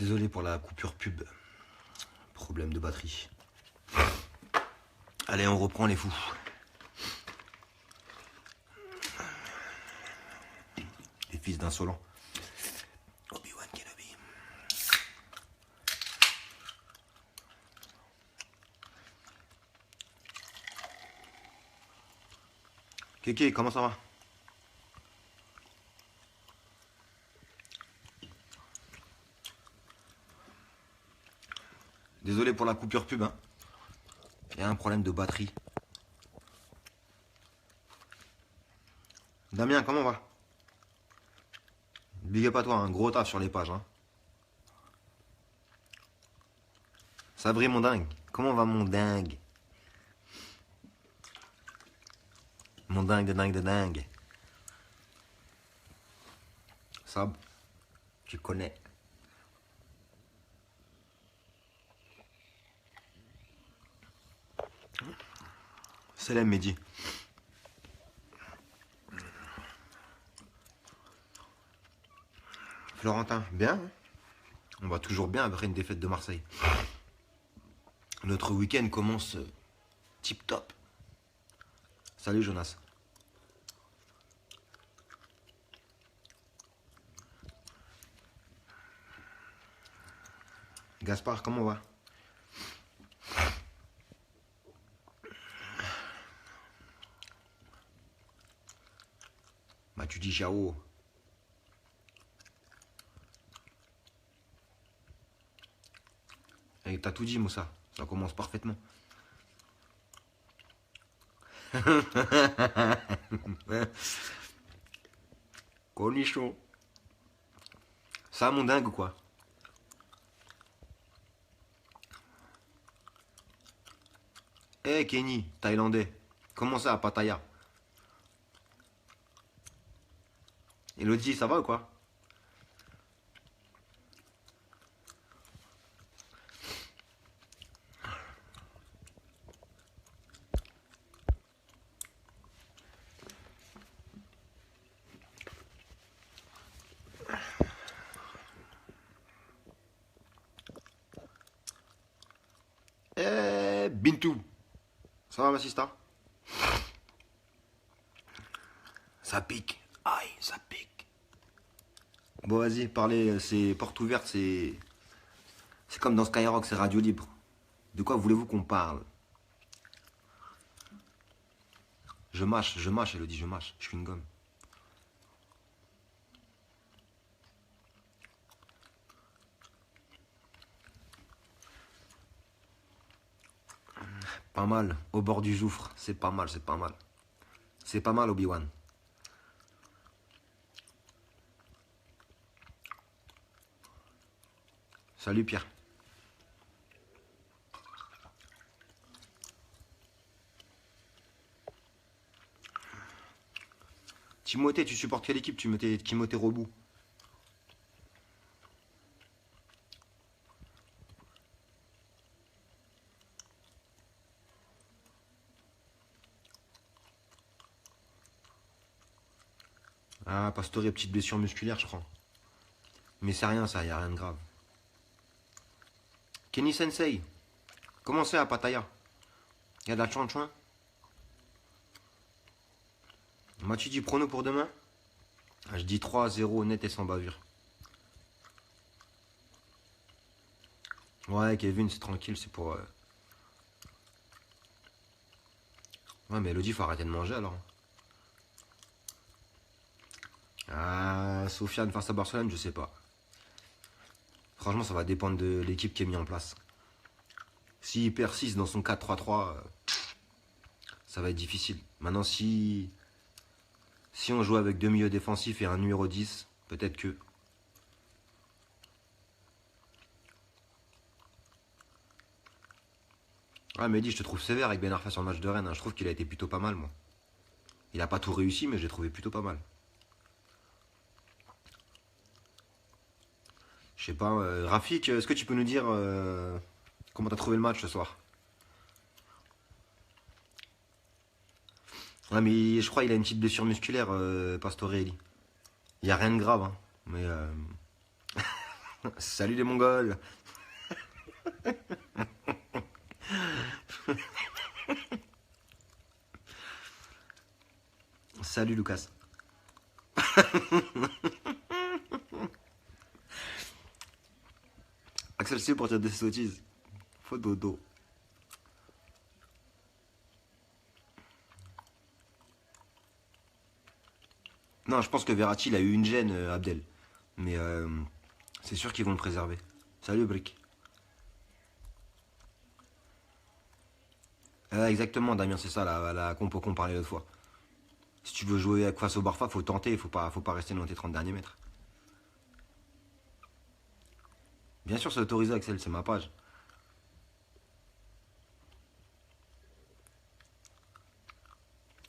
Désolé pour la coupure pub. Problème de batterie. Allez, on reprend les fous. Les fils d'insolents. Obi-Wan Kenobi. Kéké, comment ça va? Désolé pour la coupure pub, hein. Il y a un problème de batterie. Damien, comment va? Big up à toi, un gros taf sur les pages, hein. Sabri, mon dingue. Comment va mon dingue? Mon dingue de dingue de dingue. Sab, tu connais. Salam Mehdi. Florentin, bien, hein? On va toujours bien après une défaite de Marseille. Notre week-end commence tip top. Salut Jonas. Gaspard, comment on va? Bah tu dis ciao. Et t'as tout dit Moussa, ça commence parfaitement. Cornichon. Ça mon dingue ou quoi? Eh Kenny, thaïlandais. Comment ça à Pattaya? Elodie, ça va ou quoi? Eh Bintou. Ça va ma sista? Ça pique. Aïe, ça pique. Bon vas-y, parlez, c'est porte ouverte, c'est... C'est comme dans Skyrock, c'est radio libre. De quoi voulez-vous qu'on parle? Je mâche, Elodie, je mâche. Je suis une gomme. Pas mal, au bord du gouffre. C'est pas mal, c'est pas mal. C'est pas mal, Obi-Wan. Salut Pierre. Timothée, tu supportes quelle équipe? Timothée Robout. Ah, Pastore, petite blessure musculaire, je crois. Mais c'est rien, ça, y a rien de grave. Kenny Sensei, comment c'est à Pattaya? Y a de la chouin-chouin? M'as-tu dit prono pour demain? Ah, je dis 3-0 net et sans bavure. Ouais, Kevin, c'est tranquille, c'est pour... Ouais, mais Elodie, faut arrêter de manger alors. Ah, Sofiane face à Barcelone, je sais pas. Franchement, ça va dépendre de l'équipe qui est mise en place. S'il persiste dans son 4-3-3, ça va être difficile. Maintenant, si on joue avec deux milieux défensifs et un numéro 10, peut-être que... Ah, Mehdi, je te trouve sévère avec Ben Arfa sur le match de Rennes, hein. Je trouve qu'il a été plutôt pas mal, moi. Il a pas tout réussi, mais je l'ai trouvé plutôt pas mal. Je sais pas, Rafik, est-ce que tu peux nous dire comment t'as trouvé le match ce soir? Ouais, mais je crois qu'il a une petite blessure musculaire, Pastorelli. Il n'y a rien de grave, hein. Mais Salut les Mongols. Salut Lucas. Axel C pour dire des sottises. Faut dodo. Non, je pense que Verratti, il a eu une gêne, Abdel. Mais c'est sûr qu'ils vont le préserver. Salut Brick. Exactement, Damien, c'est ça la compo qu'on parlait l'autre fois. Si tu veux jouer face au Barça, faut tenter, faut pas rester dans tes 30 derniers mètres. Bien sûr, c'est autorisé, Axel, c'est ma page.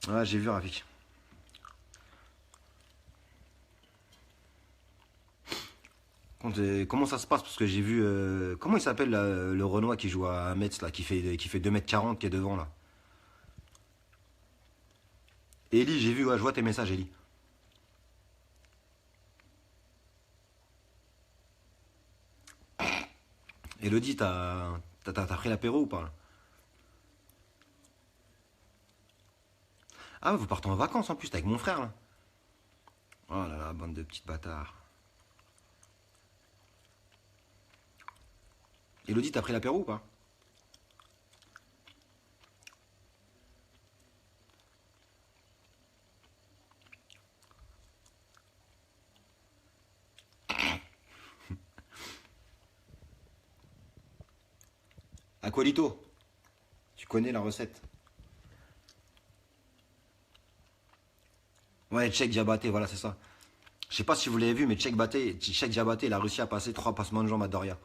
Ouais, j'ai vu, Rafik. Comment ça se passe? Parce que j'ai vu. Comment il s'appelle là, le Renoir qui joue à Metz, là, qui fait 2,40 m, qui est devant, là? Eli, j'ai vu, ouais, je vois tes messages, Eli. Elodie, t'as pris l'apéro ou pas là? Ah, vous partez en vacances en plus, t'es avec mon frère, là. Oh là là, bande de petites bâtards. Elodie, t'as pris l'apéro ou pas? Aqualito, tu connais la recette? Ouais, Tchèque Diabaté, voilà, c'est ça. Je sais pas si vous l'avez vu, mais Tchèque Diabaté, il a réussi à passer 3 passements de jambes à Doria.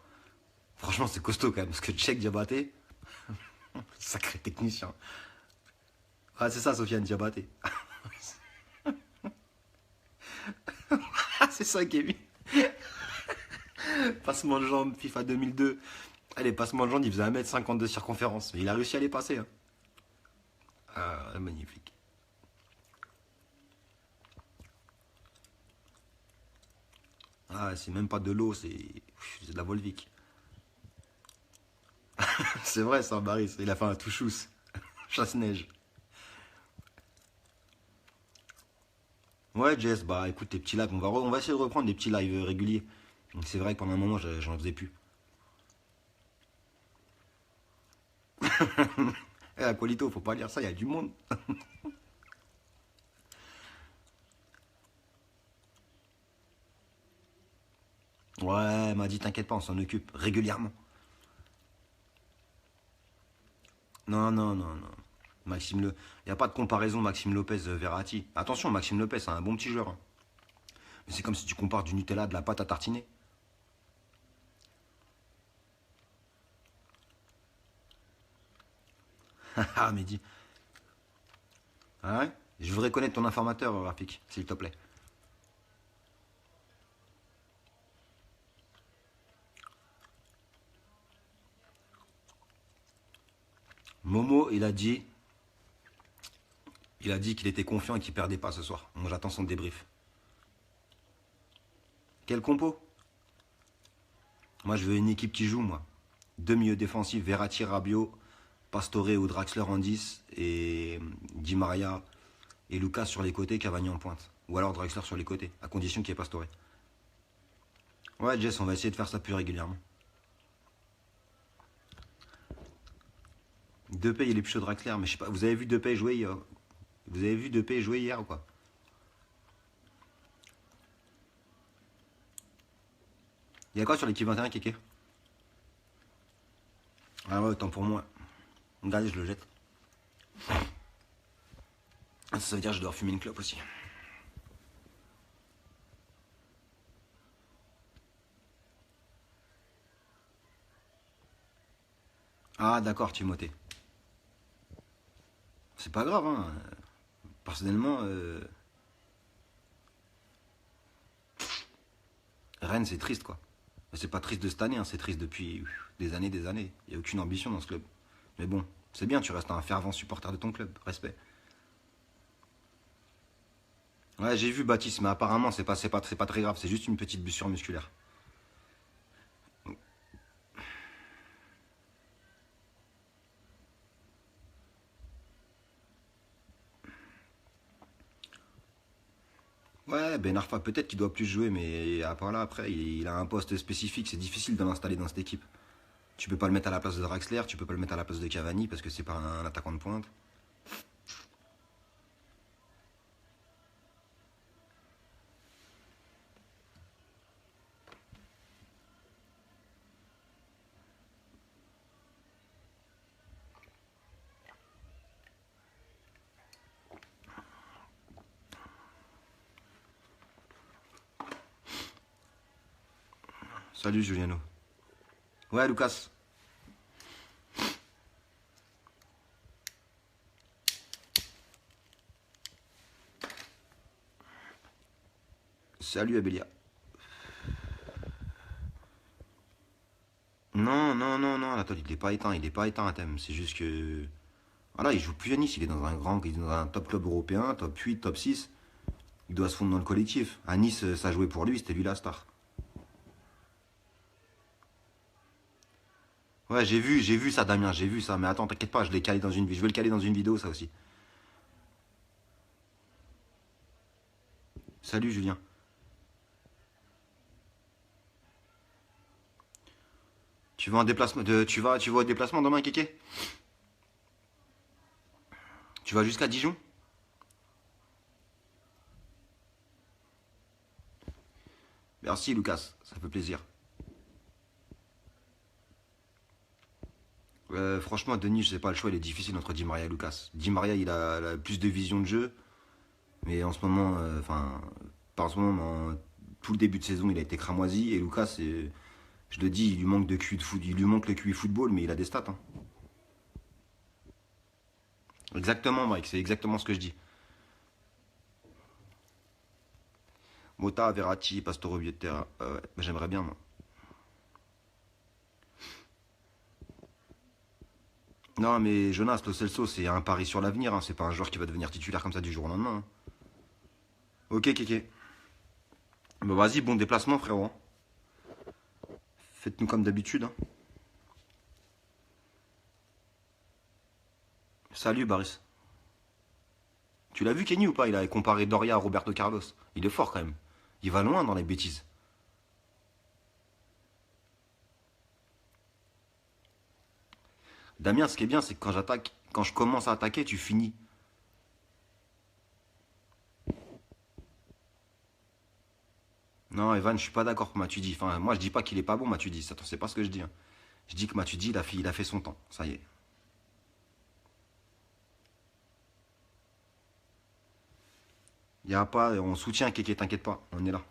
Franchement, c'est costaud quand même, parce que Tchèque Diabaté, sacré technicien. Ah, c'est ça, Sofiane Diabaté. Ah, c'est ça, Kevin. Passement de jambes, FIFA 2002. Ah, les passements de jambes, il faisait 1,50 m de circonférence. Mais il a réussi à les passer, hein. Ah, magnifique. Ah, c'est même pas de l'eau, c'est de la Volvic. C'est vrai, ça, Baris. Il a fait un touchous. Chasse-neige. Ouais, Jess, bah écoute, tes petits lives, on va essayer de reprendre des petits lives réguliers. Donc c'est vrai que pendant un moment, j'en faisais plus. Eh, Aqualito, faut pas lire ça, il y a du monde. Ouais, elle m'a dit, t'inquiète pas, on s'en occupe régulièrement. Non, non, non, non. Il n'y a pas de comparaison Maxime Lopez-Verratti. Attention, Maxime Lopez, c'est un bon petit joueur, hein. Mais c'est comme si tu compares du Nutella à de la pâte à tartiner. Ah, Mehdi. Ah ouais? Je voudrais connaître ton informateur, Rafik, s'il te plaît. Momo, il a dit qu'il était confiant et qu'il perdait pas ce soir. Moi, j'attends son débrief. Quel compo? Moi, je veux une équipe qui joue, moi. Deux milieux défensifs, Verratti, Rabiot, Pastore ou Draxler en 10 et Di Maria et Lucas sur les côtés, Cavani en pointe. Ou alors Draxler sur les côtés, à condition qu'il y ait Pastore. Ouais, Jess, on va essayer de faire ça plus régulièrement. Depay, il est plus chaud Draxler, mais je sais pas, vous avez vu Depay jouer hier? Vous avez vu Depay jouer hier ou quoi? Il y a quoi sur l'équipe 21, Kéké? Ah ouais, autant pour moi. Regardez, je le jette. Ça veut dire que je dois fumer une clope aussi. Ah d'accord, Timothée. C'est pas grave, hein. Personnellement, Rennes, c'est triste, quoi. C'est pas triste de cette année, hein, c'est triste depuis des années, des années. Il n'y a aucune ambition dans ce club. Mais bon, c'est bien, tu restes un fervent supporter de ton club. Respect. Ouais, j'ai vu Baptiste, mais apparemment, c'est pas très grave. C'est juste une petite blessure musculaire. Ouais, Ben Arfa, peut-être qu'il doit plus jouer, mais à part là, après, il a un poste spécifique. C'est difficile de l'installer dans cette équipe. Tu peux pas le mettre à la place de Draxler, tu peux pas le mettre à la place de Cavani parce que c'est pas un attaquant de pointe. Salut Juliano. Ouais, Lucas. Salut Abélia. Non, non, non, non, Anatole, il est pas éteint à thème. C'est juste que. Voilà, il joue plus à Nice, il est dans un top club européen, top 8, top 6. Il doit se fondre dans le collectif. À Nice, ça jouait pour lui, c'était lui la star. Ouais, j'ai vu ça, Damien, j'ai vu ça. Mais attends, t'inquiète pas, je l'ai calé dans une, je vais le caler dans une vidéo, ça aussi. Salut Julien. Tu vas en déplacement, tu vas au déplacement demain, Kéké? Tu vas jusqu'à Dijon? Merci Lucas, ça fait plaisir. Franchement, Denis, je sais pas, le choix il est difficile entre Di Maria et Lucas. Di Maria, il a plus de vision de jeu, mais en ce moment, enfin, pas en ce moment, mais tout le début de saison, il a été cramoisi. Et Lucas, je le dis, il lui manque de QI de foot, il lui manque le QI football, mais il a des stats, hein. Exactement, Mike, c'est exactement ce que je dis. Mota, Verratti, Pastore au milieu de terrain. Ouais, bah, j'aimerais bien, moi. Non, mais Jonas, Lo Celso, c'est un pari sur l'avenir, hein. C'est pas un joueur qui va devenir titulaire comme ça du jour au lendemain, hein. Ok, Kéké. Bah vas-y, bon déplacement, frérot, hein. Faites-nous comme d'habitude, hein. Salut, Baris. Tu l'as vu, Kenny, ou pas? Il a comparé Doria à Roberto Carlos. Il est fort, quand même. Il va loin dans les bêtises. Damien, ce qui est bien, c'est que quand j'attaque, quand je commence à attaquer, tu finis. Non, Evan, je suis pas d'accord avec Matuidi. Enfin, moi, je dis pas qu'il est pas bon, Matuidi. Ça, c'est pas ce que je dis, hein. Je dis que Matuidi, il a fait son temps. Ça y est. Il y a pas, on soutient Kéké, t'inquiète pas. On est là.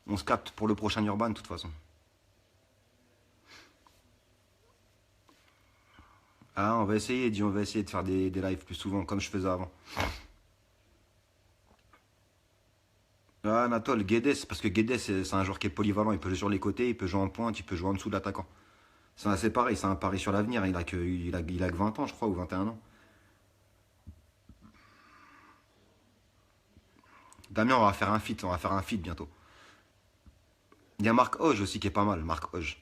On se capte pour le prochain Urban, de toute façon. Ah, on va essayer, dis, on va essayer de faire des lives plus souvent, comme je faisais avant. Ah, Anatole, Guedes, parce que Guedes, c'est un joueur qui est polyvalent. Il peut jouer sur les côtés, il peut jouer en pointe, il peut jouer en dessous de l'attaquant. C'est pareil, c'est un pari sur l'avenir. Il a que 20 ans, je crois, ou 21 ans. Damien, on va faire un feat bientôt. Il y a Marc Hoge aussi qui est pas mal, Marc Hoge.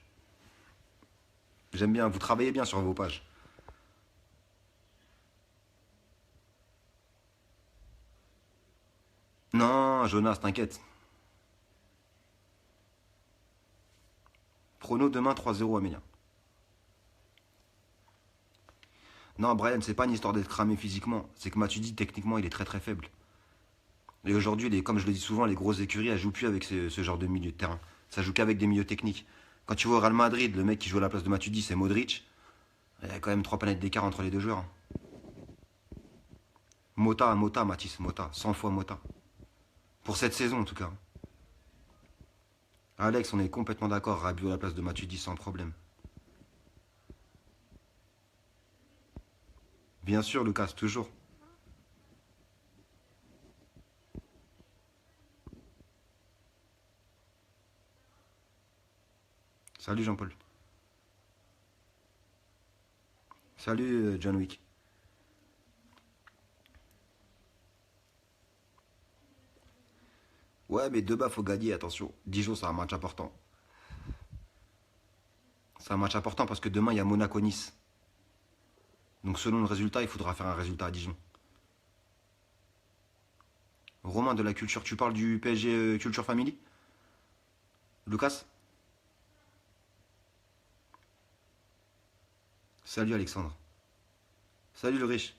J'aime bien, vous travaillez bien sur vos pages. Non, Jonas, t'inquiète. Prono demain 3-0 Amélia. Non, Brian, c'est pas une histoire d'être cramé physiquement. C'est que Matuidi, techniquement, il est très très faible. Et aujourd'hui, comme je le dis souvent, les grosses écuries, elles jouent plus avec ce genre de milieu de terrain. Ça joue qu'avec des milieux techniques. Quand tu vois au Real Madrid, le mec qui joue à la place de Matuidi, c'est Modric. Il y a quand même 3 planètes d'écart entre les deux joueurs, hein. Mota, Mathis, Mota. 100 fois Mota. Pour cette saison, en tout cas. Alex, on est complètement d'accord. Rabiot à la place de Matuidi, sans problème. Bien sûr, Lucas, toujours. Salut Jean-Paul. Salut John Wick. Ouais, mais Debat, faut gagner, attention. Dijon, c'est un match important. C'est un match important parce que demain, il y a Monaco-Nice. Donc selon le résultat, il faudra faire un résultat à Dijon. Romain de la culture, tu parles du PSG Culture Family? Lucas? Salut Alexandre. Salut le riche.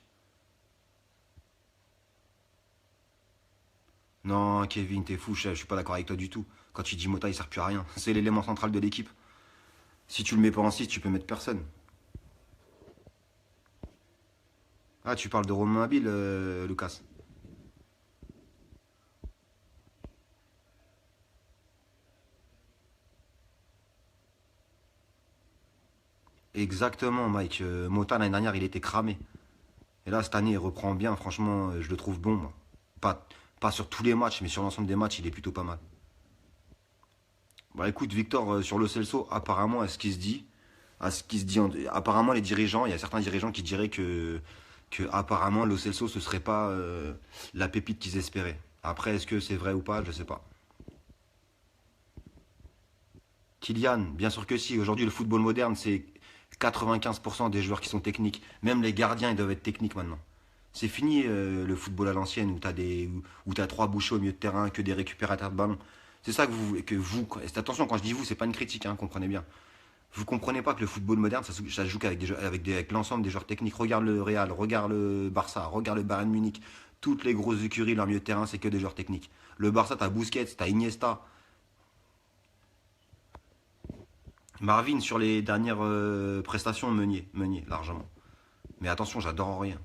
Non, Kevin, t'es fou, je suis pas d'accord avec toi du tout. Quand tu dis Mota, il sert plus à rien. C'est l'élément central de l'équipe. Si tu le mets pas en 6, tu peux mettre personne. Ah, tu parles de Romain Habile, Lucas. Exactement, Mike. Mota, l'année dernière, il était cramé. Et là, cette année, il reprend bien. Franchement, je le trouve bon, moi. Pas, pas sur tous les matchs, mais sur l'ensemble des matchs, il est plutôt pas mal. Bah écoute, Victor, sur le Celso, apparemment, à ce qui se dit, apparemment, les dirigeants, il y a certains dirigeants qui diraient que apparemment, Lo Celso, ce serait pas la pépite qu'ils espéraient. Après, est-ce que c'est vrai ou pas, je sais pas. Kylian, bien sûr que si. Aujourd'hui, le football moderne, c'est 95% des joueurs qui sont techniques. Même les gardiens, ils doivent être techniques maintenant. C'est fini le football à l'ancienne où t'as trois bouchers au milieu de terrain, que des récupérateurs de ballon. C'est ça attention, quand je dis vous, c'est pas une critique, hein, comprenez bien. Vous comprenez pas que le football moderne, ça se joue qu'avec avec l'ensemble des joueurs techniques. Regarde le Real, regarde le Barça, regarde le Bayern Munich. Toutes les grosses écuries, leur milieu de terrain, c'est que des joueurs techniques. Le Barça, t'as Busquets, t'as Iniesta. Marvin, sur les dernières prestations, Meunier, largement. Mais attention, j'adore Henry, hein.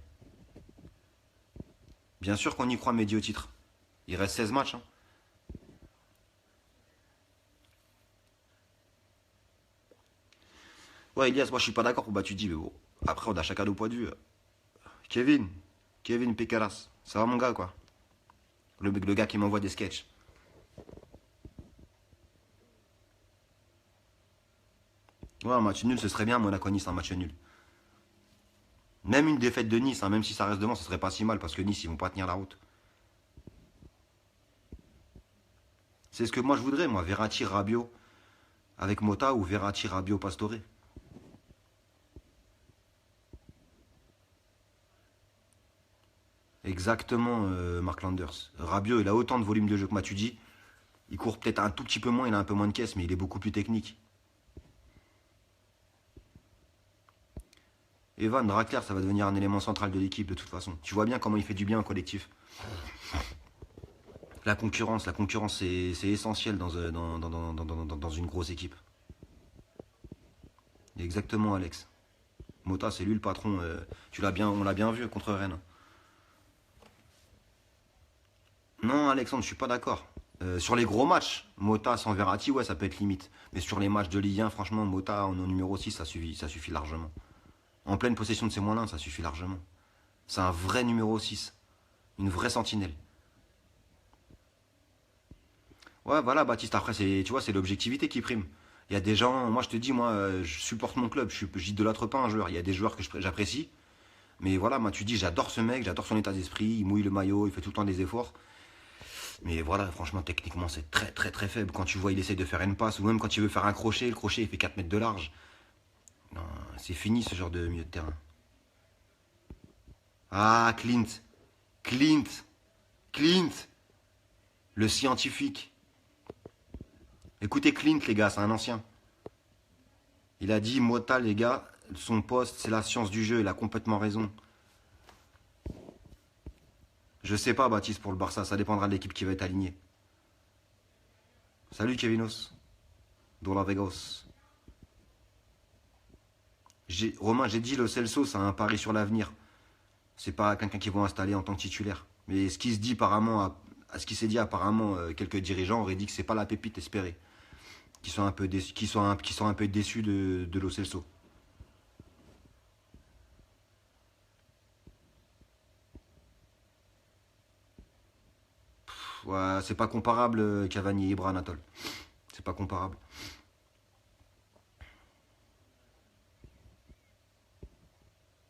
Bien sûr qu'on y croit, Mehdi au titre. Il reste 16 matchs, hein. Ouais, Elias, moi je suis pas d'accord pour bah tu dis, mais bon. Après, on a chacun nos points de vue. Kevin, Kevin Pécaras, ça va mon gars, quoi. Le gars qui m'envoie des sketchs. Ouais, un match nul, ce serait bien, Monaco-Nice, un match nul. Même une défaite de Nice, hein, même si ça reste devant, ce serait pas si mal, parce que Nice, ils vont pas tenir la route. C'est ce que moi je voudrais, moi, Verratti, Rabiot, avec Mota ou Verratti, Rabiot, Pastore. Exactement, Mark Landers. Rabiot, il a autant de volume de jeu que Matuidi. Il court peut-être un tout petit peu moins, il a un peu moins de caisse, mais il est beaucoup plus technique. Evan Draxler, ça va devenir un élément central de l'équipe de toute façon. Tu vois bien comment il fait du bien au collectif. La concurrence, c'est essentiel dans une grosse équipe. Exactement, Alex. Mota, c'est lui le patron. On l'a bien vu contre Rennes. Non, Alexandre, je suis pas d'accord. Sur les gros matchs, Mota sans Verratti, ouais, ça peut être limite. Mais sur les matchs de Ligue 1, franchement, Mota en numéro 6, ça suffit largement. En pleine possession de ses moyens, ça suffit largement. C'est un vrai numéro 6, une vraie sentinelle. Ouais, voilà, Baptiste, après, tu vois, c'est l'objectivité qui prime. Il y a des gens, moi je te dis, moi, je supporte mon club, j'idolâtre pas un joueur. Il y a des joueurs que j'apprécie, mais voilà, moi tu dis, j'adore ce mec, j'adore son état d'esprit, il mouille le maillot, il fait tout le temps des efforts. Mais voilà, franchement, techniquement, c'est très très très faible. Quand tu vois, il essaye de faire une passe, ou même quand il veut faire un crochet, le crochet, il fait 4 mètres de large. Non, c'est fini ce genre de milieu de terrain. Ah, Clint, Clint, le scientifique. Écoutez Clint, les gars, c'est un ancien. Il a dit, Mota, les gars, son poste, c'est la science du jeu, il a complètement raison. Je sais pas, Baptiste, pour le Barça, ça dépendra de l'équipe qui va être alignée. Salut, Kevinos, dans la Vegas. Romain, j'ai dit, le Celso, c'est un pari sur l'avenir. C'est pas quelqu'un qu'ils vont installer en tant que titulaire. Mais ce qui se dit apparemment, à ce qui s'est dit apparemment, quelques dirigeants auraient dit que c'est pas la pépite espérée. Qui sont un peu déçus, qui sont un peu déçus de Lo Celso. Ouais, c'est pas comparable Cavani et Ibra Anatole. C'est pas comparable.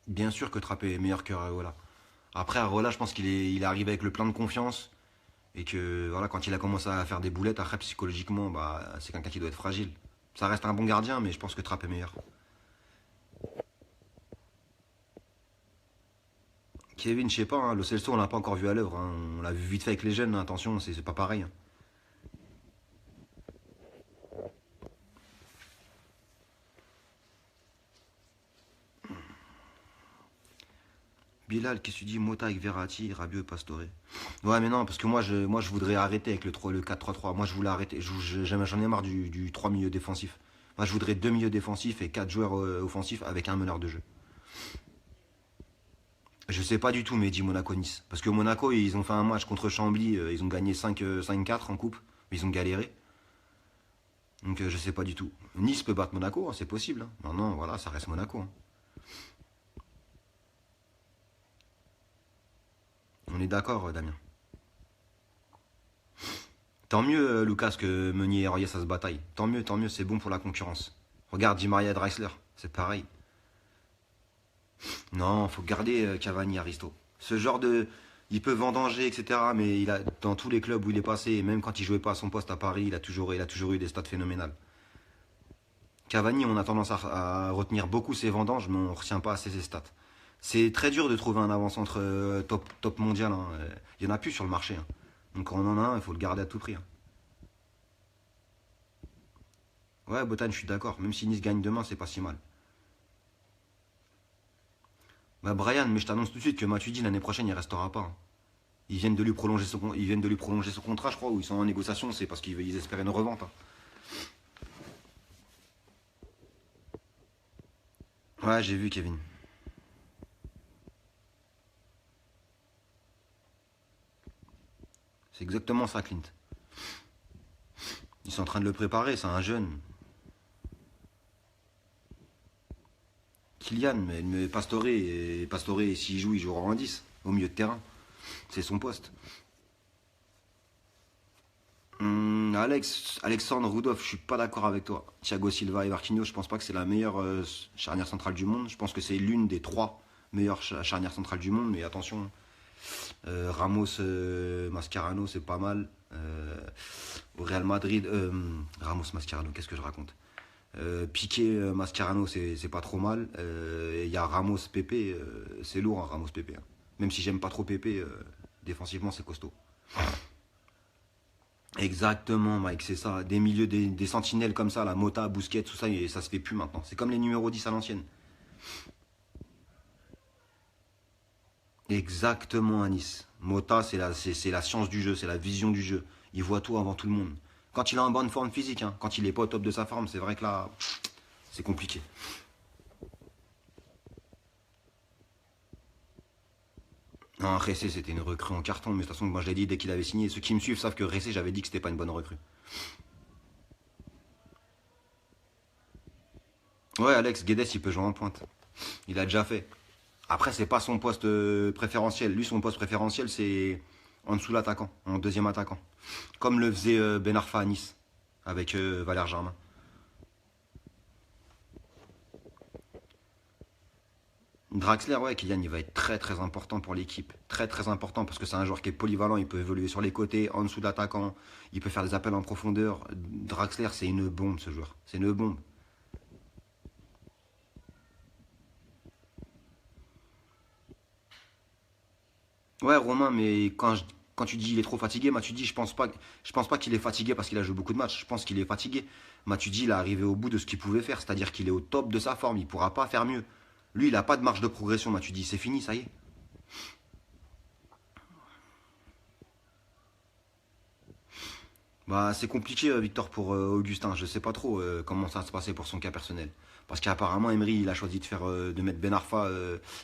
Bien sûr que Trappé est meilleur que Areola. Après Areola, je pense il est arrivé avec le plein de confiance et que voilà, quand il a commencé à faire des boulettes, après psychologiquement, bah c'est quelqu'un qui doit être fragile. Ça reste un bon gardien, mais je pense que Trapp est meilleur. Kevin, je sais pas, hein, Lo Celso, on l'a pas encore vu à l'œuvre, hein. On l'a vu vite fait avec les jeunes, hein, attention, c'est pas pareil, hein. Bilal, qu'est-ce que tu dis? Mota avec Verratti, Rabiot et Pastore. Ouais, mais non, parce que moi, je voudrais arrêter avec le 4-3-3. Moi, je voulais arrêter. J'en ai marre du 3 milieux défensifs. Moi, je voudrais 2 milieux défensifs et 4 joueurs offensifs avec un meneur de jeu. Je sais pas du tout, mais dit Monaco-Nice. Parce que Monaco, ils ont fait un match contre Chambly, ils ont gagné 5-4 en coupe, mais ils ont galéré. Donc, je sais pas du tout. Nice peut battre Monaco, hein, c'est possible, hein. Maintenant, voilà, ça reste Monaco, hein. On est d'accord, Damien. Tant mieux, Lucas, que Meunier et Royer, ça se bataille. Tant mieux, c'est bon pour la concurrence. Regarde, Di Maria et Draxler, c'est pareil. Non, faut garder Cavani, Aristo. Ce genre de. Il peut vendanger, etc. Mais dans tous les clubs où il est passé, et même quand il jouait pas à son poste à Paris, il a toujours eu des stats phénoménales. Cavani, on a tendance à retenir beaucoup ses vendanges, mais on ne retient pas assez ses stats. C'est très dur de trouver un avant-centre top mondial, hein. Il n'y en a plus sur le marché, hein. Donc quand on en a un, il faut le garder à tout prix, hein. Ouais, Botan, je suis d'accord. Même si Nice gagne demain, c'est pas si mal. Bah Brian, mais je t'annonce tout de suite que Matuidi l'année prochaine il restera pas, hein. Ils viennent de lui prolonger son contrat, je crois, ou ils sont en négociation, c'est parce qu'ils espéraient une revente, hein. Ouais, j'ai vu Kevin. C'est exactement ça, Clint. Ils sont en train de le préparer, c'est un jeune. Kylian, mais Pastore, s'il joue, il jouera en 10, au milieu de terrain. C'est son poste. Alexandre Rudolph, je suis pas d'accord avec toi. Thiago Silva et Marquinhos, je pense pas que c'est la meilleure charnière centrale du monde. Je pense que c'est l'une des 3 meilleures charnières centrales du monde. Mais attention, Ramos, Mascherano, c'est pas mal. Au Real Madrid, Ramos, Mascherano, qu'est-ce que je raconte? Piqué, Mascherano, c'est pas trop mal. Il y a Ramos, Pepe, c'est lourd, hein, Ramos, Pepe, hein. Même si j'aime pas trop Pepe, défensivement, c'est costaud. Exactement, Mike, c'est ça. Des milieux, des sentinelles comme ça, la Mota, Busquets, tout ça, et ça se fait plus maintenant. C'est comme les numéros 10 à l'ancienne. Exactement, à Nice. Mota, c'est la science du jeu, c'est la vision du jeu. Il voit tout avant tout le monde. Quand il est en bonne forme physique, hein, quand il est pas au top de sa forme, c'est vrai que là, c'est compliqué. Non, Ressé, c'était une recrue en carton, mais de toute façon, moi je l'ai dit dès qu'il avait signé. Ceux qui me suivent savent que Ressé, j'avais dit que c'était pas une bonne recrue. Ouais, Alex, Guedes, il peut jouer en pointe. Il a déjà fait. Après, c'est pas son poste préférentiel. Lui, son poste préférentiel, c'est en dessous l'attaquant, en deuxième attaquant. Comme le faisait Ben Arfa à Nice, avec Valère Germain. Draxler, ouais, Kylian, il va être très très important pour l'équipe. Très très important parce que c'est un joueur qui est polyvalent, il peut évoluer sur les côtés, en dessous de l'attaquant, il peut faire des appels en profondeur. Draxler, c'est une bombe ce joueur. C'est une bombe. Ouais, Romain, mais quand tu dis il est trop fatigué, Matuidi, je pense pas qu'il est fatigué parce qu'il a joué beaucoup de matchs. Je pense qu'il est fatigué. Matuidi, il est arrivé au bout de ce qu'il pouvait faire, c'est-à-dire qu'il est au top de sa forme. Il pourra pas faire mieux. Lui, il n'a pas de marge de progression, Matuidi. C'est fini, ça y est. Bah, c'est compliqué, Victor, pour Augustin. Je sais pas trop comment ça va se passer pour son cas personnel. Parce qu'apparemment, Emery, il a choisi de mettre Ben Arfa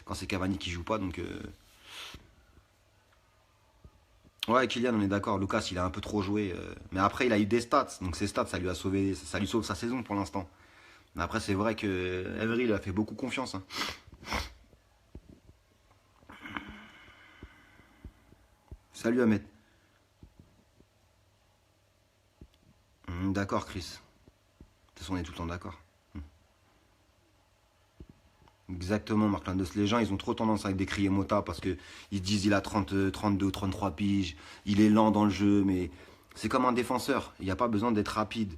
quand c'est Cavani qui joue pas. Donc, ouais, Kylian, on est d'accord. Lucas, il a un peu trop joué. Mais après, il a eu des stats. Donc, ces stats, ça lui sauve sa saison pour l'instant. Mais après, c'est vrai que Emery, il a fait beaucoup confiance, hein. Salut, Ahmed. D'accord, Chris. De toute façon, on est tout le temps d'accord. Exactement, Mark Landos. Les gens, ils ont trop tendance à décrier Mota parce que ils se disent il a 30, 32, 33 piges, il est lent dans le jeu, mais c'est comme un défenseur. Il n'y a pas besoin d'être rapide.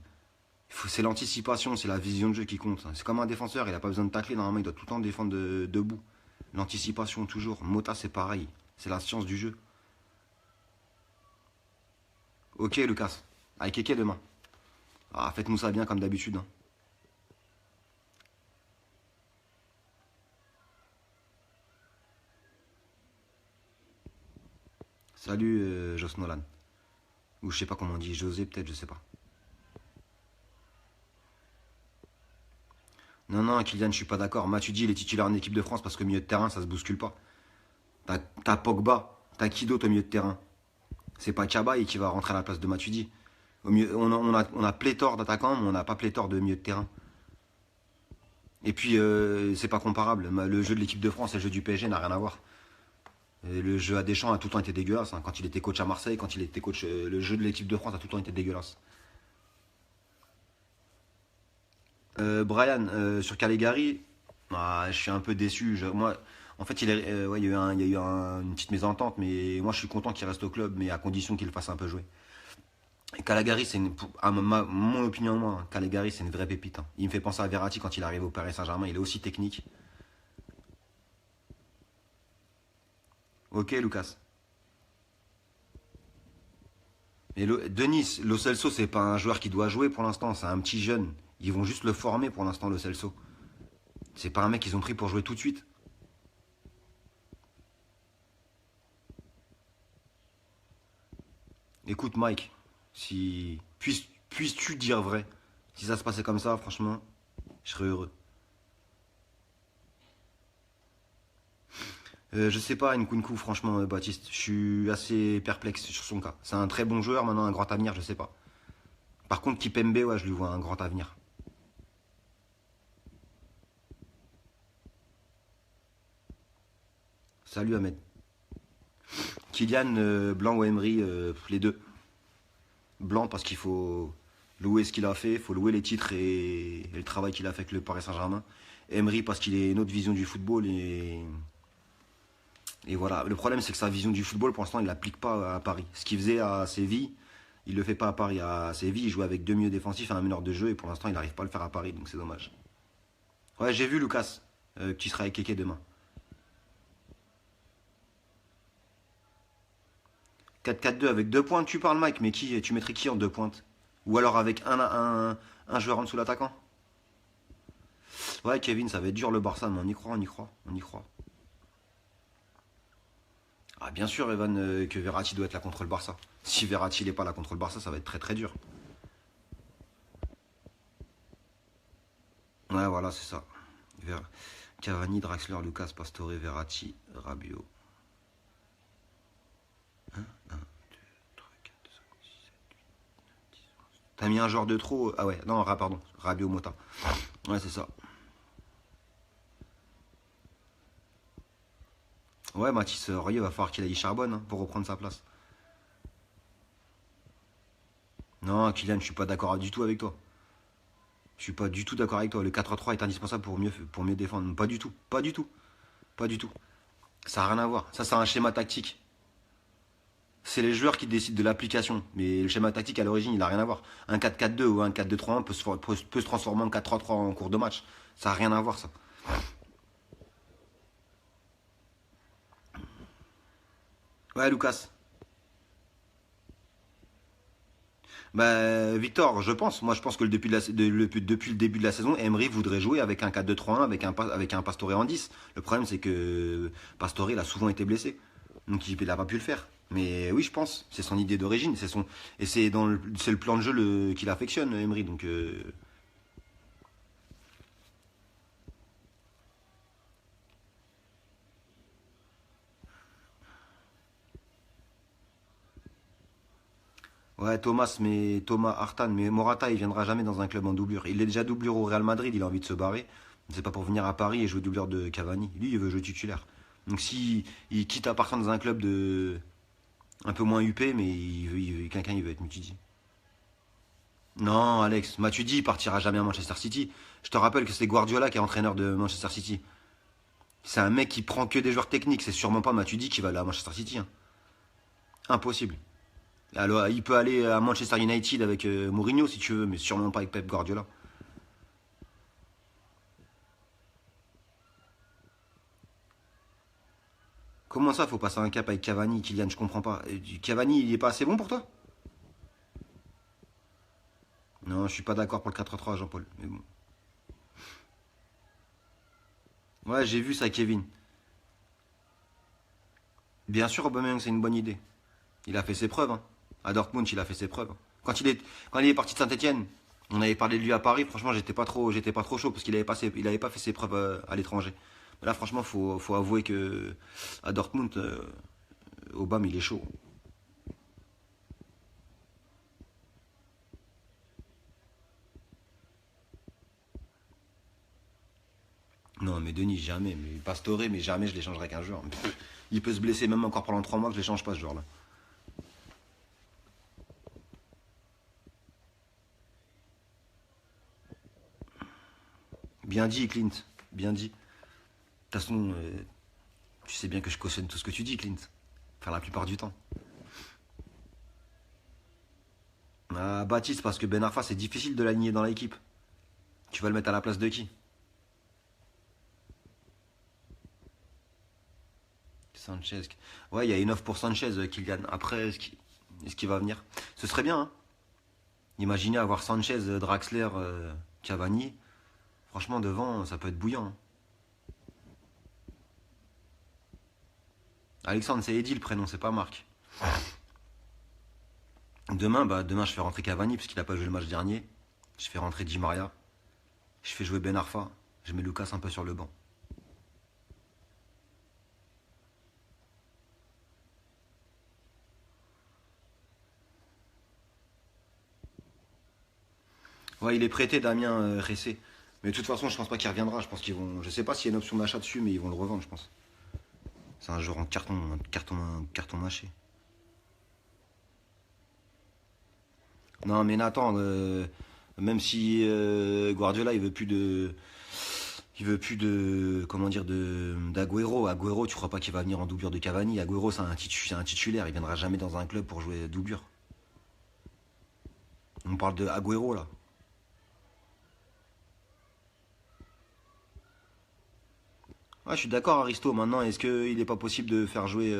C'est l'anticipation, c'est la vision de jeu qui compte. C'est comme un défenseur, il n'a pas besoin de tacler, normalement il doit tout le temps défendre debout. L'anticipation toujours. Mota c'est pareil. C'est la science du jeu. Ok Lucas. Avec Keke demain. Ah, faites-nous ça bien comme d'habitude. Hein. Salut Joss Nolan. Ou je sais pas comment on dit. José peut-être, je sais pas. Non, non, Kylian, je suis pas d'accord. Matuidi, il est titulaire en équipe de France parce que milieu de terrain, ça se bouscule pas. T'as Pogba, t'as qui d'autre au milieu de terrain? C'est pas Cabaye qui va rentrer à la place de Matuidi. On a pléthore d'attaquants, mais on n'a pas pléthore de milieu de terrain. Et puis, c'est pas comparable. Le jeu de l'équipe de France et le jeu du PSG n'a rien à voir. Et le jeu à Deschamps a tout le temps été dégueulasse. Hein. Quand il était coach à Marseille, quand il était coach, le jeu de l'équipe de France a tout le temps été dégueulasse. Brian, sur Calegari, je suis un peu déçu. Moi, en fait, ouais, il y a eu une petite mésentente, mais moi, je suis content qu'il reste au club, mais à condition qu'il le fasse un peu jouer. Et Calegari, mon opinion, moi, hein, Calegari, c'est une vraie pépite. Hein. Il me fait penser à Verratti quand il arrive au Paris Saint-Germain. Il est aussi technique. Ok, Lucas. Mais Denis, Lo Celso, c'est pas un joueur qui doit jouer pour l'instant. C'est un petit jeune. Ils vont juste le former pour l'instant, Lo Celso. C'est pas un mec qu'ils ont pris pour jouer tout de suite. Écoute, Mike, si puisses-tu dire vrai? Si ça se passait comme ça, franchement, je serais heureux. Je sais pas, Nkunku, franchement, Baptiste, je suis assez perplexe sur son cas. C'est un très bon joueur, maintenant un grand avenir, je sais pas. Par contre, Kipembe, ouais, je lui vois un grand avenir. Salut Ahmed. Kylian, Blanc ou Emery, les deux. Blanc parce qu'il faut louer ce qu'il a fait, il faut louer les titres et le travail qu'il a fait avec le Paris Saint-Germain. Emery parce qu'il a une autre vision du football et voilà. Le problème c'est que sa vision du football pour l'instant il l'applique pas à Paris. Ce qu'il faisait à Séville, il le fait pas à Paris. À Séville il jouait avec deux milieux défensifs et un meneur de jeu et pour l'instant il n'arrive pas à le faire à Paris donc c'est dommage. Ouais j'ai vu Lucas, que tu seras avec Keke demain. 4-4-2 avec deux pointes tu parles Mike mais qui tu mettrais qui en deux pointes? Ou alors avec un joueur en dessous l'attaquant? Ouais, Kevin, ça va être dur le Barça, mais on y croit, on y croit, on y croit. Ah, bien sûr, Evan, que Verratti doit être là contre le Barça. Si Verratti n'est pas là contre le Barça, ça va être très très dur. Ouais, voilà, c'est ça. Cavani, Draxler, Lucas, Pastore, Verratti, Rabiot. 1, 2, 3, 4, 5, 6, 7, 8, 9, 10, 11. T'as mis un joueur de trop. Ah ouais, non, pardon, Rabiot, Mota. Ouais, c'est ça. Ouais, Mathis Royer va falloir qu'il aille charbonne hein, pour reprendre sa place. Non, Kylian, je suis pas d'accord du tout avec toi. Je suis pas du tout d'accord avec toi. Le 4-3 est indispensable pour mieux défendre. Pas du tout. Pas du tout. Pas du tout. Ça n'a rien à voir. Ça, c'est un schéma tactique. C'est les joueurs qui décident de l'application. Mais le schéma tactique, à l'origine, il n'a rien à voir. Un 4-4-2 ou un 4-2-3-1 peut se transformer en 4-3-3 en cours de match. Ça n'a rien à voir, ça. Ouais, Lucas. Bah, Victor, je pense. Moi, je pense que depuis le début de la saison, Emery voudrait jouer avec un 4-2-3-1, avec un Pastore en 10. Le problème, c'est que Pastore, il a souvent été blessé. Donc, il n'a pas pu le faire. Mais oui, je pense. C'est son idée d'origine. Et c'est le plan de jeu qu'il affectionne, Emery. Donc, ouais, Thomas Artan. Mais Morata, il viendra jamais dans un club en doublure. Il est déjà doublure au Real Madrid. Il a envie de se barrer. C'est pas pour venir à Paris et jouer doublure de Cavani. Lui, il veut jouer titulaire. Donc, si il quitte à partir dans un club un peu moins huppé, mais quelqu'un il veut être multidit. Non, Alex, Matuidi il partira jamais à Manchester City. Je te rappelle que c'est Guardiola qui est entraîneur de Manchester City. C'est un mec qui prend que des joueurs techniques. C'est sûrement pas Matuidi qui va aller à Manchester City. Hein. Impossible. Alors, il peut aller à Manchester United avec Mourinho si tu veux, mais sûrement pas avec Pep Guardiola. Comment ça, faut passer un cap avec Cavani, Kylian, je comprends pas. Cavani, il est pas assez bon pour toi? Non, je suis pas d'accord pour le 4-3, Jean-Paul. Mais bon. Ouais, j'ai vu ça, Kevin. Bien sûr, Aubameyang, c'est une bonne idée. Il a fait ses preuves, hein. À Dortmund, il a fait ses preuves. Quand il est parti de Saint-Etienne, on avait parlé de lui à Paris. Franchement, j'étais pas trop chaud parce il avait pas fait ses preuves à l'étranger. Mais là, franchement, faut avouer que à Dortmund, Aubame, il est chaud. Non, mais Denis, jamais. Mais Pastore, mais jamais je l'échangerai avec un joueur. Il peut se blesser même encore pendant 3 mois que je l'échange pas ce joueur-là. Bien dit, Clint. Bien dit. De toute façon, tu sais bien que je cautionne tout ce que tu dis, Clint. Enfin, la plupart du temps. Ah, Baptiste, parce que Ben Arfa, c'est difficile de l'aligner dans l'équipe. Tu vas le mettre à la place de qui? Sanchez. Ouais, il y a une offre pour Sanchez, Kylian. Après, est-ce qu'il va venir? Ce serait bien, hein. Imaginez avoir Sanchez, Draxler, Cavani. Franchement, devant, ça peut être bouillant, hein. Alexandre, c'est Eddy le prénom, c'est pas Marc. Demain, je fais rentrer Cavani parce qu'il a pas joué le match dernier. Je fais rentrer Di Maria. Je fais jouer Ben Arfa. Je mets Lucas un peu sur le banc. Ouais, il est prêté, Damien Ressé. Mais de toute façon, je pense pas qu'il reviendra. Je pense qu'ils vont. Je sais pas s'il y a une option d'achat dessus, mais ils vont le revendre, je pense. C'est un joueur en carton mâché. Non, mais Nathan, même si Guardiola, il veut plus de, comment dire, d'Agüero. Agüero, tu crois pas qu'il va venir en doublure de Cavani? Agüero, c'est un titulaire. Il viendra jamais dans un club pour jouer doublure. On parle de Agüero là. Ouais, je suis d'accord, Aristo. Maintenant, est-ce qu'il n'est pas possible de faire jouer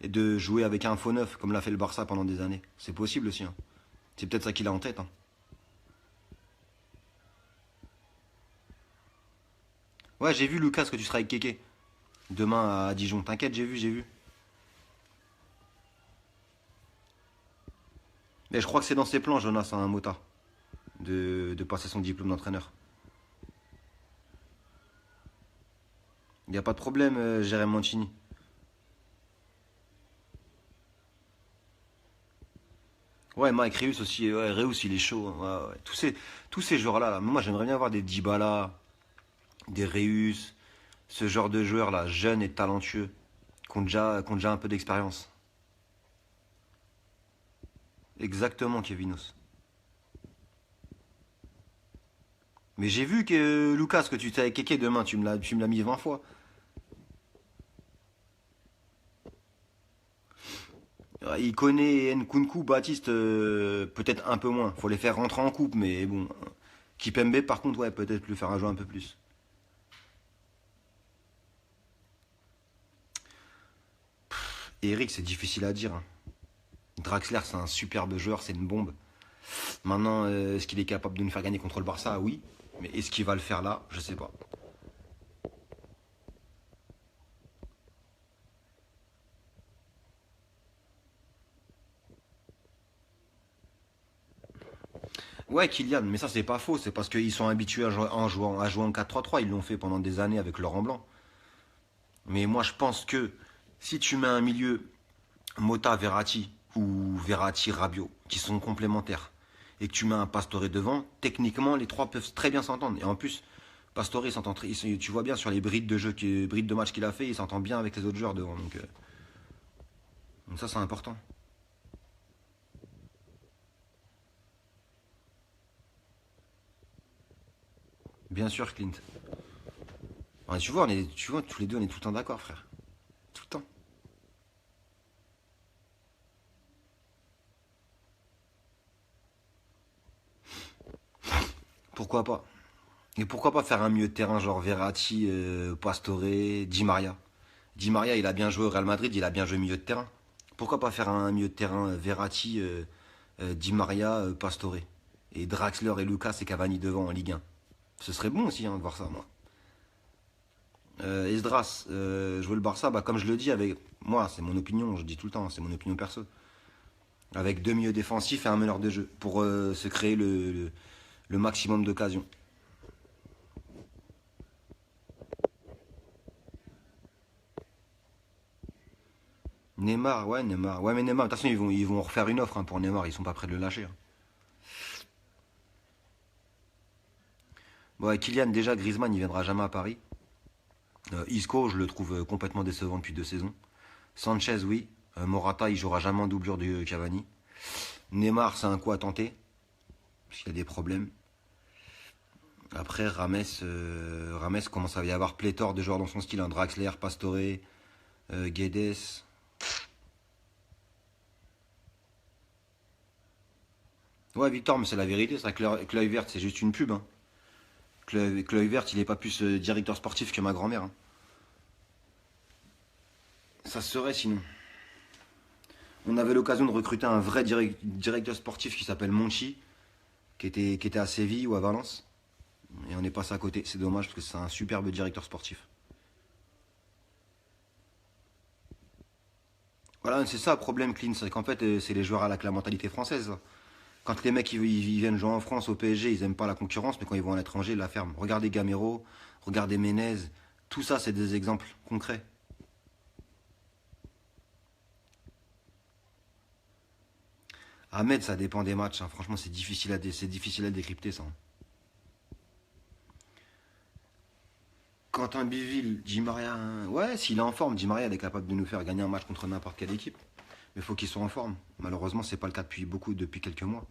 et de jouer avec un faux neuf comme l'a fait le Barça pendant des années? C'est possible aussi, hein. C'est peut-être ça qu'il a en tête, hein. Ouais, j'ai vu Lucas que tu seras avec Keke demain à Dijon. T'inquiète, j'ai vu, j'ai vu. Mais je crois que c'est dans ses plans, Jonas, un Mota, de passer son diplôme d'entraîneur. Il n'y a pas de problème, Jérém Mancini. Ouais, Mike Reus aussi. Ouais, Reus, il est chaud, hein. Ouais, ouais. Tous ces joueurs-là, là. Moi, j'aimerais bien avoir des Dybala, des Reus, ce genre de joueurs-là, jeunes et talentueux, qui ont déjà un peu d'expérience. Exactement, Kevinos. Mais j'ai vu que Lucas, que tu t'es avec Keke demain, tu me l'as mis 20 fois. Il connaît Nkunku, Baptiste, peut-être un peu moins. Faut les faire rentrer en coupe, mais bon. Kipembe, par contre, ouais, peut-être le faire un jouer un peu plus. Et Eric, c'est difficile à dire, hein. Draxler, c'est un superbe joueur, c'est une bombe. Maintenant, est-ce qu'il est capable de nous faire gagner contre le Barça? Oui. Mais est-ce qu'il va le faire là? Je sais pas. Ouais, Kylian, mais ça, c'est pas faux. C'est parce qu'ils sont habitués à jouer en 4-3-3. Ils l'ont fait pendant des années avec Laurent Blanc. Mais moi, je pense que si tu mets un milieu Mota Verratti ou Verratti Rabiot qui sont complémentaires et que tu mets un Pastore devant, techniquement les trois peuvent très bien s'entendre. Et en plus, Pastore, il s'entend tu vois bien sur les brides de match qu'il a fait, il s'entend bien avec les autres joueurs devant. Donc ça, c'est important. Bien sûr, Clint. Ouais, tu vois, tous les deux, on est tout le temps d'accord, frère. Tout le temps. Pourquoi pas? Et pourquoi pas faire un milieu de terrain genre Verratti, Pastore, Di Maria? Di Maria, il a bien joué au Real Madrid, il a bien joué milieu de terrain. Pourquoi pas faire un milieu de terrain Verratti, Di Maria, Pastore et Draxler et Lucas et Cavani devant en Ligue 1. Ce serait bon aussi de voir ça, moi. Esdras, jouer le Barça, bah, comme je le dis, avec moi, c'est mon opinion, je dis tout le temps, c'est mon opinion perso. Avec deux milieux défensifs et un meneur de jeu pour se créer le maximum d'occasions. Neymar, ouais, Neymar. Ouais, mais Neymar, de toute façon, ils vont refaire une offre pour Neymar, ils sont pas prêts de le lâcher. Bon, et Kylian, déjà, Griezmann, il viendra jamais à Paris. Isco, je le trouve complètement décevant depuis 2 saisons. Sanchez, oui. Morata, il jouera jamais en doublure de Cavani. Neymar, c'est un coup à tenter, parce qu'il y a des problèmes. Après, Rames commence à y avoir pléthore de joueurs dans son style. Draxler, Pastore, Guedes. Ouais, Victor, mais c'est la vérité. C'est vrai que l'œil vert, c'est juste une pub. Que l'œil vert, il est pas plus directeur sportif que ma grand-mère. Ça se serait sinon. On avait l'occasion de recruter un vrai directeur sportif qui s'appelle Monchi, qui était à Séville ou à Valence. Et on est passé à côté. C'est dommage parce que c'est un superbe directeur sportif. Voilà, c'est ça le problème, Clean. C'est qu'en fait, c'est les joueurs avec la mentalité française. Quand les mecs ils viennent jouer en France au PSG, ils aiment pas la concurrence, mais quand ils vont à l'étranger, ils la ferment. Regardez Gamero, regardez Menez. Tout ça, c'est des exemples concrets. Ahmed, ça dépend des matchs. Franchement, c'est difficile à décrypter ça. Quentin Biville, Di Maria, ouais, s'il est en forme, Di Maria il est capable de nous faire gagner un match contre n'importe quelle équipe. Mais il faut qu'il soit en forme. Malheureusement, c'est pas le cas depuis quelques mois.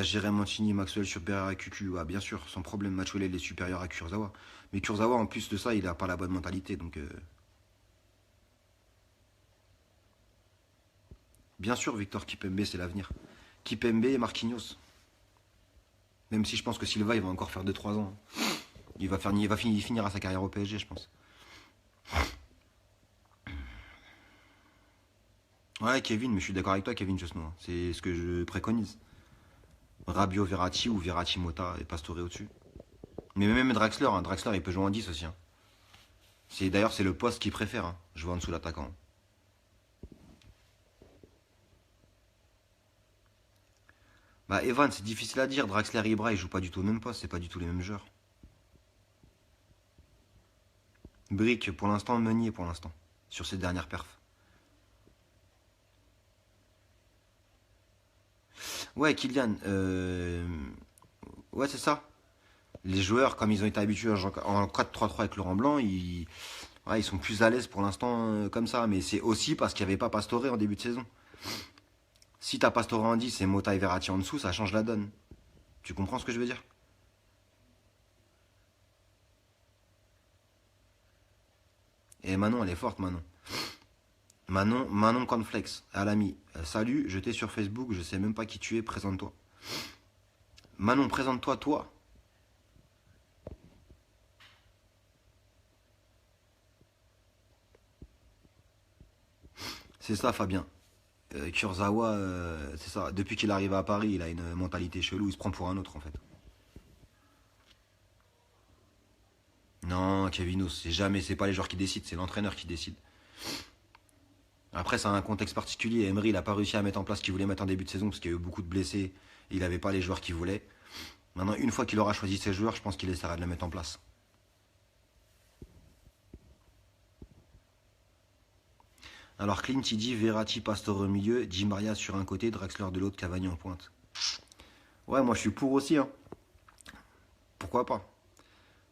Jérém Mancini, Maxwell supérieur à Cucu, ouais, bien sûr, sans problème. Maxwell il est supérieur à Kurzawa. Mais Kurzawa, en plus de ça, il a pas la bonne mentalité. Donc, bien sûr, Victor Kipembe, c'est l'avenir. Kipembe et Marquinhos. Même si je pense que Silva, il va encore faire 2 3 ans. Il finira sa carrière au PSG, je pense. Ouais, Kevin, mais je suis d'accord avec toi, Kevin Chesneau. C'est ce que je préconise. Rabiot, Verratti ou Verratti, Mota et Pastore au-dessus. Mais même Draxler, Draxler, il peut jouer en 10 aussi. D'ailleurs, c'est le poste qu'il préfère, jouer en dessous de l'attaquant. Bah, Evan, c'est difficile à dire. Draxler et Ibra, ils jouent pas du tout au même poste, c'est pas du tout les mêmes joueurs. Brick, pour l'instant, Meunier, pour l'instant, sur ses dernières perfs. Ouais, Kylian, ouais, c'est ça. Les joueurs, comme ils ont été habitués en 4-3-3 avec Laurent Blanc, ouais, ils sont plus à l'aise pour l'instant comme ça. Mais c'est aussi parce qu'il n'y avait pas Pastore en début de saison. Si t'as Pastore en 10 et Mota et Verratti en dessous, ça change la donne. Tu comprends ce que je veux dire? Et Manon, elle est forte, Manon. Manon Cornflex, à l'ami. Salut, je t'ai sur Facebook, je sais même pas qui tu es, présente-toi. Manon, présente-toi, toi. C'est ça, Fabien. Kurzawa, c'est ça. Depuis qu'il arrive à Paris, il a une mentalité chelou, il se prend pour un autre en fait. Non, Kevinos, c'est pas les joueurs qui décident, c'est l'entraîneur qui décide. Après, c'est un contexte particulier. Emery, il a pas réussi à mettre en place ce qu'il voulait mettre en début de saison parce qu'il y a eu beaucoup de blessés. Et il n'avait pas les joueurs qu'il voulait. Maintenant, une fois qu'il aura choisi ses joueurs, je pense qu'il essaiera de les mettre en place. Alors, Clint, il dit Verratti, Pastore au milieu, Di Maria sur un côté, Draxler de l'autre, Cavani en pointe. Ouais, moi je suis pour aussi. Pourquoi pas?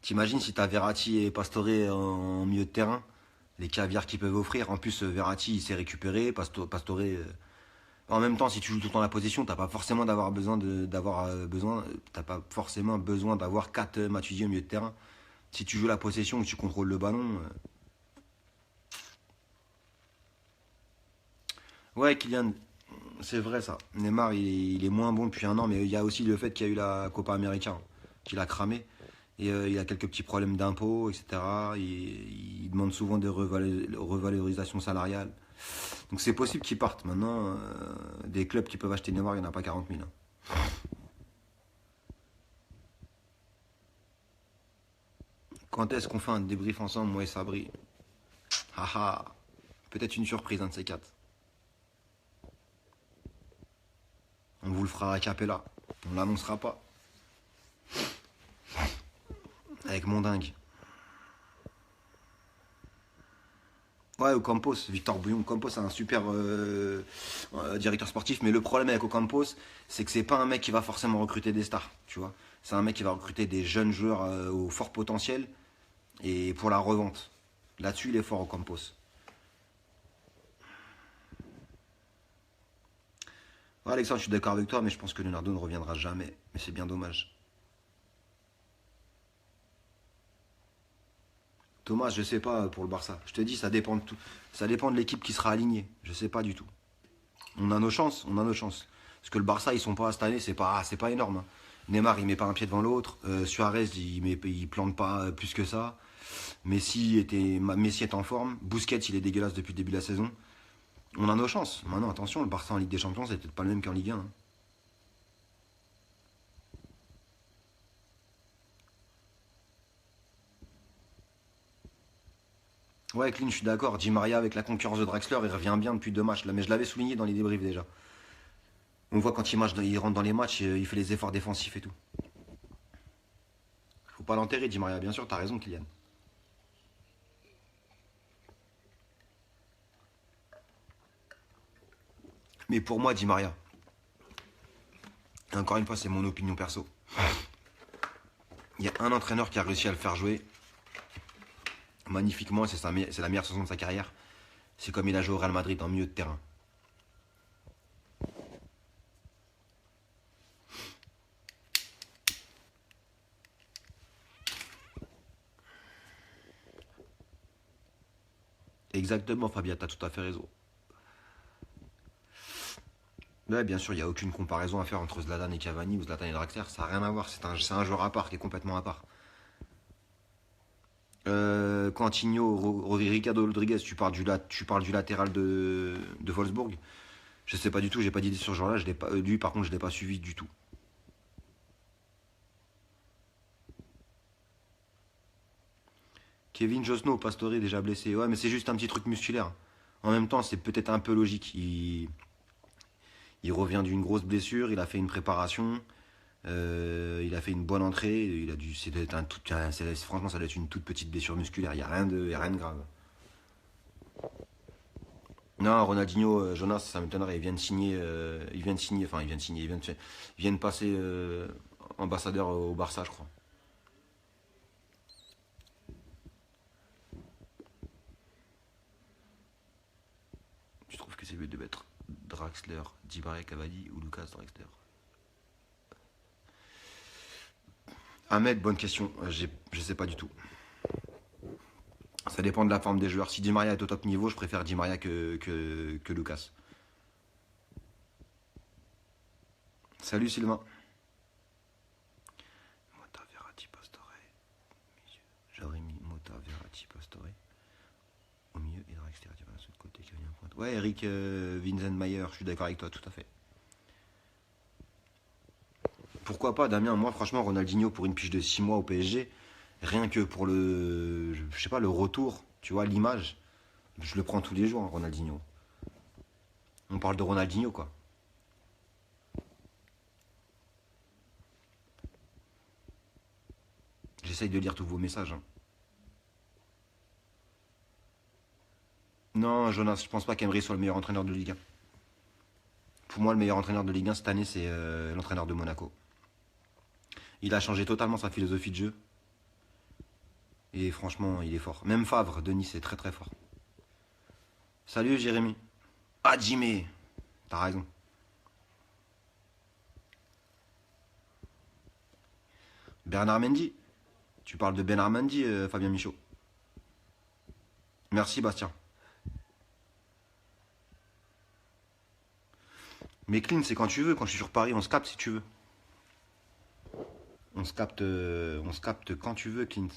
T'imagines si t'as Verratti et Pastore en milieu de terrain, les caviars qu'ils peuvent offrir. En plus, Verratti, il s'est récupéré. Pastore. En même temps, si tu joues tout le temps la position, t'as pas forcément t'as pas forcément besoin d'avoir 4 Matuidi au milieu de terrain. Si tu joues la possession et que tu contrôles le ballon. Ouais, Kylian, c'est vrai ça. Neymar, il est moins bon depuis un an, mais il y a aussi le fait qu'il y a eu la Copa América, qu'il a cramé. Et il a quelques petits problèmes d'impôts, etc. Il demande souvent des revalorisations salariales. Donc c'est possible qu'il parte. Maintenant, des clubs qui peuvent acheter Neymar, il n'y en a pas 40 000. Hein. Quand est-ce qu'on fait un débrief ensemble, moi et Sabri? Haha, peut-être une surprise, un de ces quatre. On vous le fera à Capella. On l'annoncera pas. Avec mon dingue. Ouais, Ocampos, Victor Bouillon. Ocampos, c'est un super directeur sportif. Mais le problème avec Ocampos, c'est que c'est pas un mec qui va forcément recruter des stars. Tu vois, c'est un mec qui va recruter des jeunes joueurs au fort potentiel et pour la revente. Là-dessus, il est fort Ocampos. Ouais, Alexandre, je suis d'accord avec toi, mais je pense que Leonardo ne reviendra jamais. Mais c'est bien dommage. Thomas, je sais pas pour le Barça. Je te dis, ça dépend de tout. Ça dépend de l'équipe qui sera alignée. Je sais pas du tout. On a nos chances, on a nos chances. Parce que le Barça, ils sont pas cette année, c'est pas énorme. Hein. Neymar, il met pas un pied devant l'autre. Suarez, il plante pas plus que ça. Messi est en forme. Busquets, il est dégueulasse depuis le début de la saison. On a nos chances. Maintenant, attention, le Barça en Ligue des Champions, c'est peut-être pas le même qu'en Ligue 1. Hein. Ouais, Clean, je suis d'accord. Di Maria avec la concurrence de Draxler, il revient bien depuis 2 matchs. Là, mais je l'avais souligné dans les débriefs déjà. On voit quand il rentre dans les matchs, il fait les efforts défensifs et tout. Faut pas l'enterrer, Di Maria. Bien sûr, t'as raison, Kylian. Mais pour moi, Di Maria, et encore une fois, c'est mon opinion perso. Il y a un entraîneur qui a réussi à le faire jouer magnifiquement, c'est la meilleure saison de sa carrière. C'est comme il a joué au Real Madrid en milieu de terrain. Exactement, Fabien, t'as tout à fait raison. Ouais, bien sûr, il n'y a aucune comparaison à faire entre Zlatan et Cavani ou Zlatan et Draxler. Ça n'a rien à voir. C'est un joueur à part qui est complètement à part. Coutinho, Ricardo Rodriguez, tu parles du latéral de Wolfsburg. Je sais pas du tout, j'ai pas d'idée sur ce joueur-là. Lui, par contre, je l'ai pas suivi du tout. Kevin Josno, Pastore, déjà blessé. Ouais, mais c'est juste un petit truc musculaire. En même temps, c'est peut-être un peu logique. Il revient d'une grosse blessure, il a fait une préparation, il a fait une bonne entrée. Franchement, ça doit être une toute petite blessure musculaire. Il y a rien de grave. Non, Ronaldinho, Jonas, ça m'étonnerait. Il vient de passer ambassadeur au Barça, je crois. Tu trouves que c'est mieux de mettre Draxler, Di Maria, Cavani ou Lucas Draxler? Ahmed, bonne question. Je sais pas du tout. Ça dépend de la forme des joueurs. Si Di Maria est au top niveau, je préfère Di Maria que Lucas. Salut Sylvain. Mota, Verratti, Pastore. J'aurais mis Mota, Verratti, Pastore. Au milieu et Draxler, tu vas sur le côté qui vient pointe. Ouais, Eric Winsenmeyer, je suis d'accord avec toi, tout à fait. Pourquoi pas, Damien? Moi, franchement, Ronaldinho pour une piche de 6 mois au PSG, rien que pour je sais pas, le retour, tu vois, l'image, je le prends tous les jours, hein, Ronaldinho. On parle de Ronaldinho, quoi. J'essaye de lire tous vos messages. Hein. Non, Jonas, je pense pas qu'Emery soit le meilleur entraîneur de Ligue 1. Pour moi, le meilleur entraîneur de Ligue 1 cette année, c'est l'entraîneur de Monaco. Il a changé totalement sa philosophie de jeu. Et franchement, il est fort. Même Favre, de Nice, est très très fort. Salut Jérémy. Ah, Jimmy. T'as raison. Bernard Mendy. Tu parles de Bernard Mendy, Fabien Michaud. Merci Bastien. Mais clean, c'est quand tu veux. Quand je suis sur Paris, on se capte si tu veux. On se capte quand tu veux, Clint.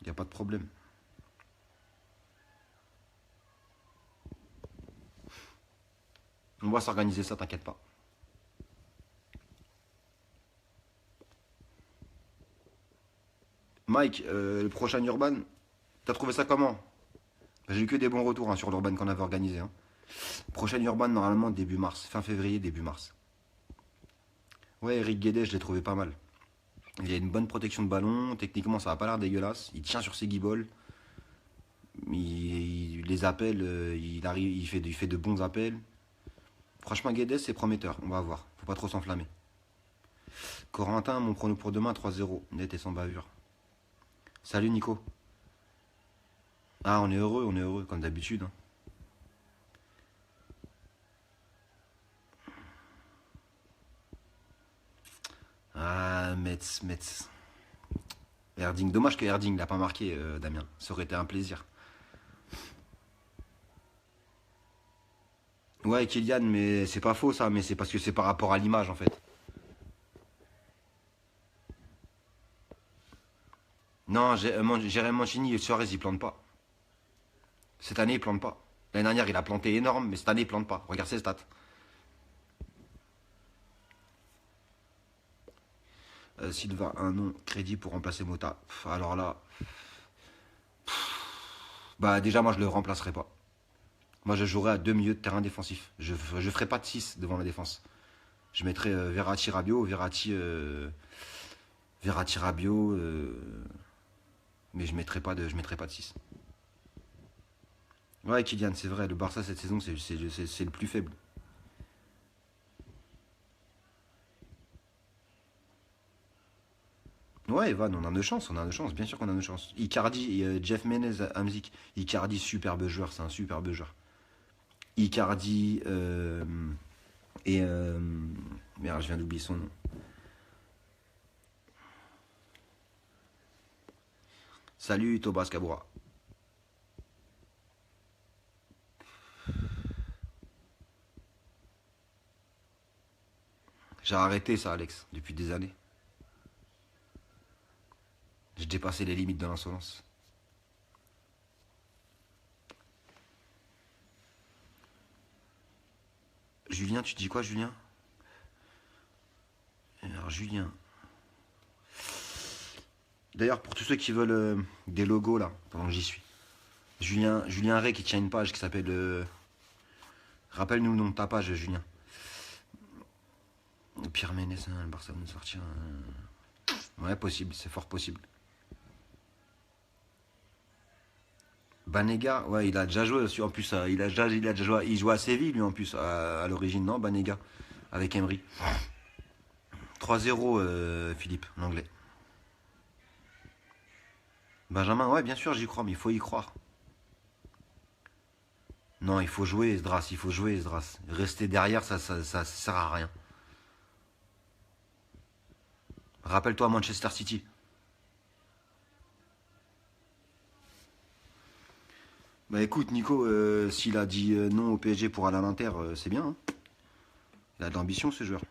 Y a pas de problème. On va s'organiser ça, t'inquiète pas. Mike, le prochain Urban, t'as trouvé ça comment? J'ai eu que des bons retours hein, sur l'Urban qu'on avait organisé. Hein. Prochain Urban, normalement, début mars. Fin février, début mars. Ouais, Eric Guedet, je l'ai trouvé pas mal. Il a une bonne protection de ballon. Techniquement, ça a pas l'air dégueulasse. Il tient sur ses guibolles. Les appels, il fait de bons appels. Franchement, Guedes, c'est prometteur. On va voir. Faut pas trop s'enflammer. Corentin, mon prono pour demain, 3-0. Net et sans bavure. Salut, Nico. Ah, on est heureux, comme d'habitude. Hein. Ah, Metz. Erding. Dommage que Erding l'a pas marqué, Damien. Ça aurait été un plaisir. Ouais, Kylian, mais c'est pas faux ça, mais c'est parce que c'est par rapport à l'image en fait. Non, Jérémy Mancini et Suarez, ils plantent pas. Cette année, il plante pas. L'année dernière, il a planté énorme, mais cette année, il plante pas. Regarde ses stats. Silva, un nom, crédit pour remplacer Mota. Alors là, bah déjà, moi, je le remplacerai pas. Moi, je jouerai à deux milieux de terrain défensifs. Je ferai pas de 6 devant la défense. Je mettrai Verratti, Rabiot, Verratti, Rabiot, mais je mettrai pas de 6. Ouais, Kylian, c'est vrai, le Barça cette saison, c'est le plus faible. Ouais, Evan, on a de chance, bien sûr qu'on a de chance. Icardi, Jeff Menez, Hamzik. Icardi, superbe joueur, c'est un superbe joueur. Icardi et. Merde, je viens d'oublier son nom. Salut Tobas Kaboura. J'ai arrêté ça, Alex, depuis des années. J'ai dépassé les limites de l'insolence. Julien, tu dis quoi, Julien? Alors, Julien. D'ailleurs, pour tous ceux qui veulent des logos, là, pendant que j'y suis. Julien Ray qui tient une page qui s'appelle. Rappelle-nous le nom de ta page, Julien. Pierre Ménès, hein, le Barça va nous sortir. Ouais, possible, c'est fort possible. Banega, ouais, il a déjà joué aussi en plus. Il a déjà joué, il joue à Séville lui en plus à l'origine, non, Banega, avec Emery. 3-0, Philippe, en anglais. Benjamin, ouais, bien sûr, j'y crois, mais il faut y croire. Non, il faut jouer, Esdras, il faut jouer, Esdras. Rester derrière, ça sert à rien. Rappelle-toi Manchester City. Bah écoute, Nico, s'il a dit non au PSG pour aller à l'Inter, c'est bien. Hein. Il a de l'ambition, ce joueur.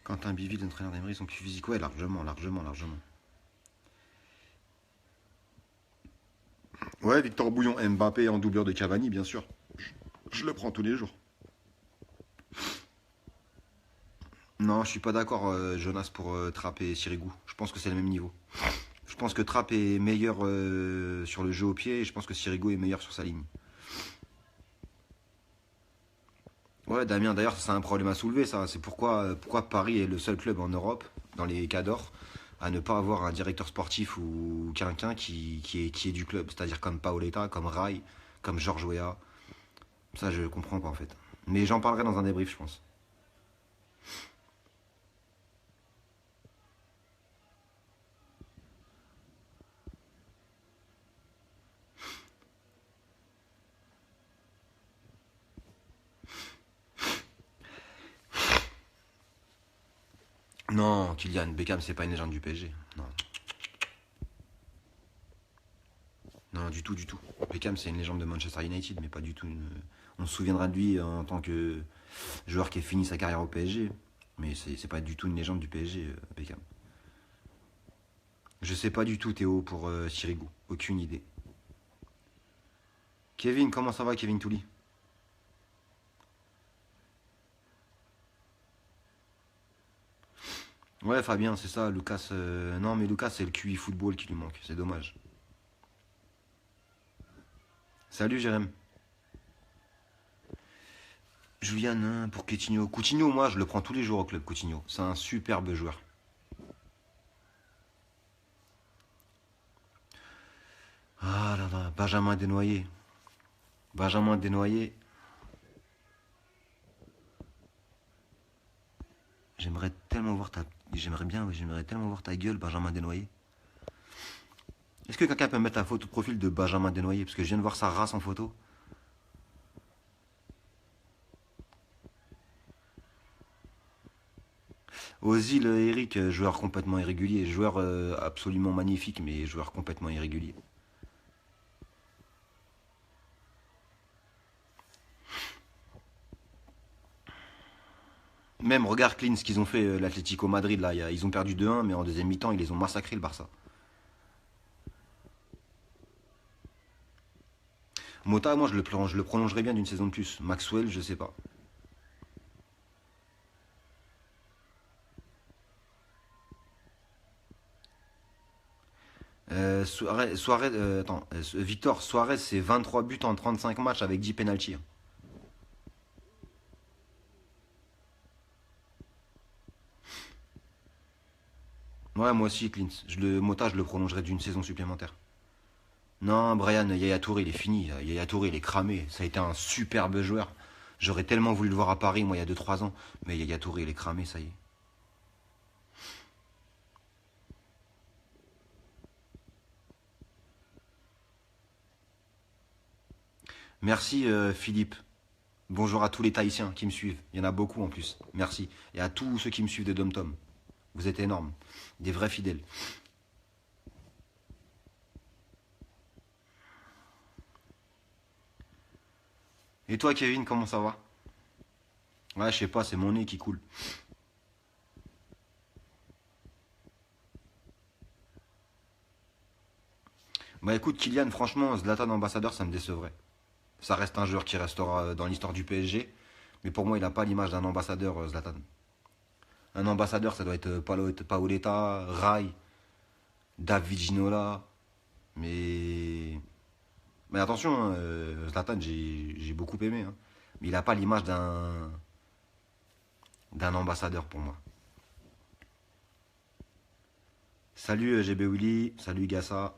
Quentin Biville, l'entraîneur d'Emery, sont plus physiques. Ouais, largement. Ouais, Victor Bouillon, Mbappé en doubleur de Cavani, bien sûr. Je le prends tous les jours. Non, je suis pas d'accord, Jonas, pour Trapp et Sirigu. Je pense que c'est le même niveau. Je pense que Trapp est meilleur sur le jeu au pied et je pense que Sirigu est meilleur sur sa ligne. Ouais, Damien, d'ailleurs, c'est un problème à soulever, ça. C'est pourquoi Paris est le seul club en Europe, dans les cadors, à ne pas avoir un directeur sportif ou quelqu'un qui est du club. C'est-à-dire comme Paoletta, comme Rai, comme Georges Weah. Ça, je comprends pas, en fait. Mais j'en parlerai dans un débrief, je pense. Non, Kylian Beckham, c'est pas une légende du PSG. Non. Non, du tout, du tout. Beckham, c'est une légende de Manchester United, mais pas du tout On se souviendra de lui en tant que joueur qui a fini sa carrière au PSG. Mais c'est pas du tout une légende du PSG, Beckham. Je sais pas du tout, Théo, pour Sirigu. Aucune idée. Kevin, comment ça va, Kevin Touli? Ouais, Fabien, c'est ça. Lucas. Non, mais Lucas, c'est le QI football qui lui manque. C'est dommage. Salut, Jérém. Julian, hein, pour Coutinho. Coutinho, moi, je le prends tous les jours au club, Coutinho. C'est un superbe joueur. Ah là là, Benjamin Desnoyers. Benjamin Desnoyers. J'aimerais tellement voir ta. J'aimerais bien, ouais, j'aimerais tellement voir ta gueule, Benjamin Desnoyers. Est-ce que quelqu'un peut mettre la photo de profil de Benjamin Desnoyers? Parce que je viens de voir sa race en photo. Ozil, Eric, joueur complètement irrégulier. Joueur absolument magnifique, mais joueur complètement irrégulier. Même, regarde Clean, ce qu'ils ont fait l'Atlético Madrid, là. Ils ont perdu 2-1, mais en deuxième mi-temps, ils les ont massacrés, le Barça. Mota, moi, je le prolongerais bien d'une saison de plus. Maxwell, je sais pas. Victor Suarez, c'est 23 buts en 35 matchs avec 10 pénaltys. Ouais, moi aussi, Clint. Mota, je le prolongerai d'une saison supplémentaire. Non, Brian, Yaya Touré, il est fini. Yaya Touré, il est cramé. Ça a été un superbe joueur. J'aurais tellement voulu le voir à Paris, moi, il y a 2 3 ans. Mais Yaya Touré, il est cramé, ça y est. Merci, Philippe. Bonjour à tous les Tahitiens qui me suivent. Il y en a beaucoup en plus. Merci. Et à tous ceux qui me suivent de Dom Tom. Vous êtes énormes. Des vrais fidèles. Et toi, Kevin, comment ça va? Ouais, je sais pas, c'est mon nez qui coule. Bah écoute, Kylian, franchement, Zlatan ambassadeur, ça me décevrait. Ça reste un joueur qui restera dans l'histoire du PSG. Mais pour moi, il n'a pas l'image d'un ambassadeur, Zlatan. Un ambassadeur, ça doit être Paoletta, Rai, David Ginola. Mais. Mais attention, hein, Zlatan, j'ai beaucoup aimé, hein. Mais il n'a pas l'image d'un ambassadeur pour moi. Salut GB Willy, salut Gassa.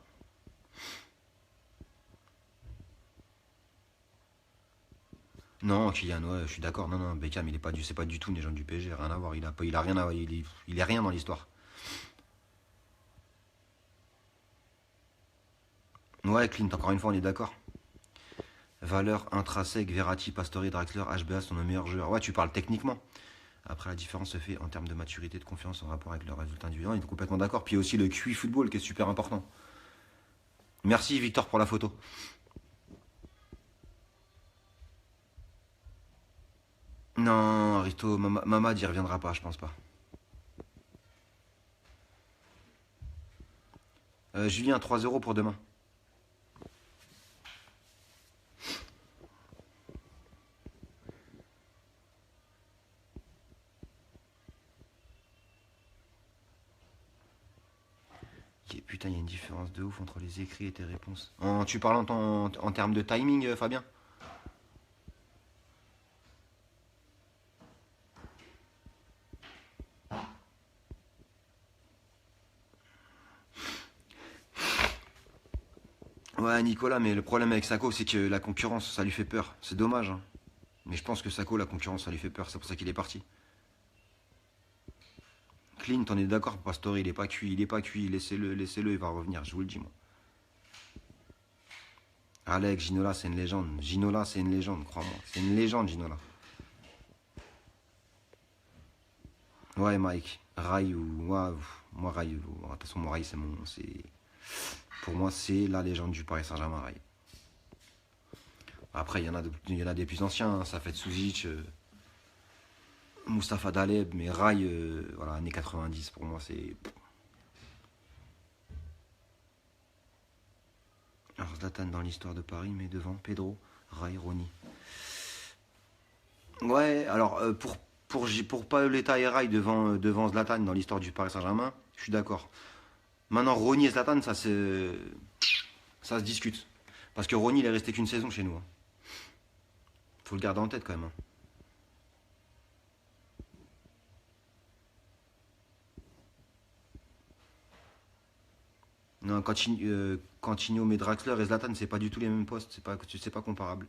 Non, Kylian, ouais, je suis d'accord. Non, non, Beckham, c'est pas du tout une légende du PSG, rien à voir. Il a rien à, il est rien dans l'histoire. Ouais, Clint, encore une fois, on est d'accord. Valeur intrinsèque, Verratti, Pastore, Draxler, HBA sont nos meilleurs joueurs. Ouais, tu parles techniquement. Après, la différence se fait en termes de maturité, de confiance en rapport avec le résultat individuel. Il est complètement d'accord. Puis il y a aussi le QI football qui est super important. Merci Victor pour la photo. Non, Aristo, Mamad, il reviendra pas, je pense pas. Julien, 3 € pour demain. Putain, il y a une différence de ouf entre les écrits et tes réponses. Tu parles en termes de timing, Fabien? Ouais, Nicolas, mais le problème avec Sako, c'est que la concurrence, ça lui fait peur. C'est dommage, hein. Mais je pense que Sako, la concurrence, ça lui fait peur. C'est pour ça qu'il est parti. Clint, on est d'accord, Pastore, il est pas cuit, il est pas cuit. Laissez-le, il va revenir, je vous le dis, moi. Alex, Ginola, c'est une légende. Ginola, c'est une légende, crois-moi. C'est une légende, Ginola. Ouais, Mike. Rai ou. Moi, Rai. De toute façon, moi, Rai, c'est mon. C'est. Pour moi, c'est la légende du Paris Saint-Germain, Rai. Après, il y en a des plus anciens, hein, Safet Souzic, Mustapha Daleb, mais Rai, voilà, années 90, pour moi, c'est. Alors, Zlatan dans l'histoire de Paris, mais devant Pedro, Rai, Rony. Ouais, alors, pour Paoletta et Rai devant Zlatan dans l'histoire du Paris Saint-Germain, je suis d'accord. Maintenant, Rony et Zlatan, ça se discute. Parce que Rony, il est resté qu'une saison chez nous, hein. Faut le garder en tête quand même, hein. Non, Coutinho, mais Draxler et Zlatan, c'est pas du tout les mêmes postes, c'est pas comparable.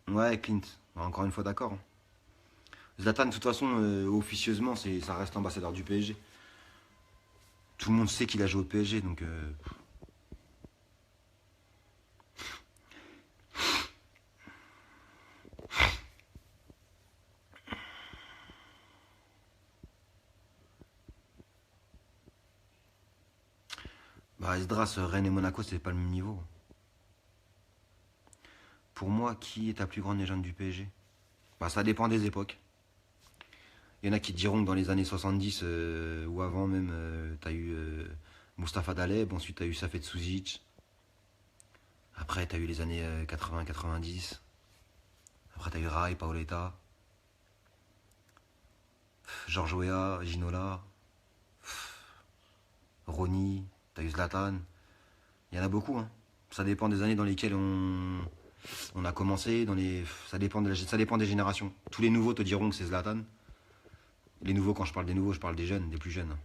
Ouais, Clint, bah, encore une fois d'accord, hein. Zlatan, de toute façon, officieusement, ça reste ambassadeur du PSG. Tout le monde sait qu'il a joué au PSG, donc. Bah, Esdras, Rennes et Monaco, c'est pas le même niveau. Pour moi, qui est ta plus grande légende du PSG? Bah, ça dépend des époques. Il y en a qui diront que dans les années 70 ou avant même, t'as eu Mustapha Daleb, ensuite t'as eu Safet Souzic. Après, t'as eu les années 80-90. Après, t'as eu Rai, Paoletta, Georges Weah, Ginola, Rony, t'as eu Zlatan. Il y en a beaucoup, hein. Ça dépend des années dans lesquelles on a commencé. Ça dépend des générations. Tous les nouveaux te diront que c'est Zlatan. Les nouveaux, quand je parle des nouveaux, je parle des jeunes, des plus jeunes.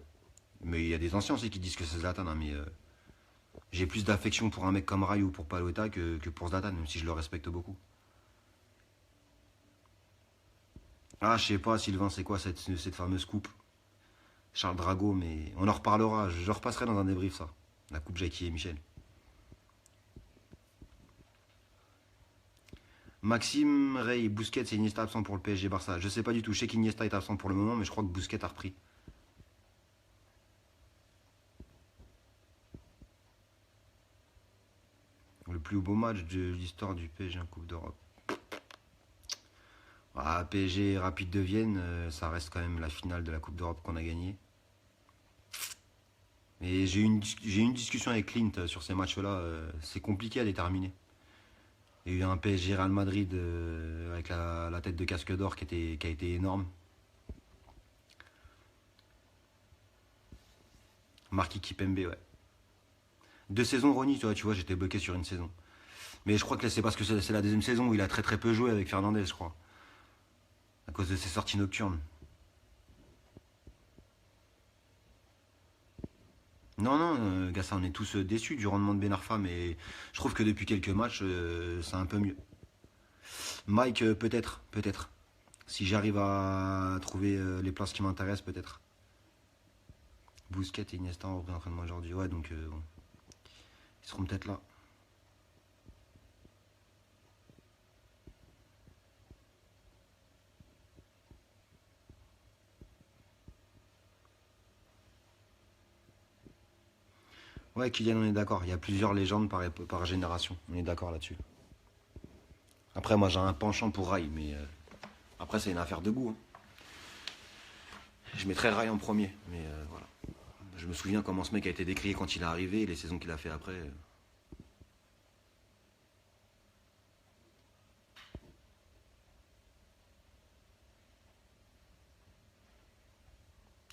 Mais il y a des anciens aussi qui disent que c'est Zlatan, hein, mais j'ai plus d'affection pour un mec comme Rai ou pour Paoletta que pour Zlatan, même si je le respecte beaucoup. Ah, je sais pas, Sylvain, c'est quoi cette fameuse coupe? Charles Drago, mais on en reparlera. Je repasserai dans un débrief, ça. La coupe Jackie et Michel. Maxime, Ray, Bousquet et Iniesta absent pour le PSG Barça. Je sais pas du tout. Je sais qu'Iniesta est absent pour le moment, mais je crois que Bousquet a repris. Le plus beau match de l'histoire du PSG en Coupe d'Europe. Ah, PSG Rapide de Vienne, ça reste quand même la finale de la Coupe d'Europe qu'on a gagnée. Et j'ai eu une discussion avec Clint sur ces matchs-là. C'est compliqué à déterminer. Il y a eu un PSG Real Madrid avec la tête de casque d'or qui a été énorme. Marquis Kipembe, ouais. 2 saisons, Ronny, tu vois, j'étais bloqué sur une saison. Mais je crois que c'est parce que c'est la deuxième saison où il a très très peu joué avec Fernandez, je crois. À cause de ses sorties nocturnes. Non, non, Gassa, on est tous déçus du rendement de Ben Arfa, mais je trouve que depuis quelques matchs, c'est un peu mieux. Mike, peut-être, peut-être. Si j'arrive à trouver les places qui m'intéressent, peut-être. Bousquet et Iniesta en entraînement aujourd'hui. Ouais, donc bon, ils seront peut-être là. Ouais, Kylian, on est d'accord. Il y a plusieurs légendes par génération. On est d'accord là-dessus. Après, moi, j'ai un penchant pour Rai, mais après, c'est une affaire de goût, hein. Je mettrais Rai en premier, mais voilà. Je me souviens comment ce mec a été décrié quand il est arrivé et les saisons qu'il a fait après.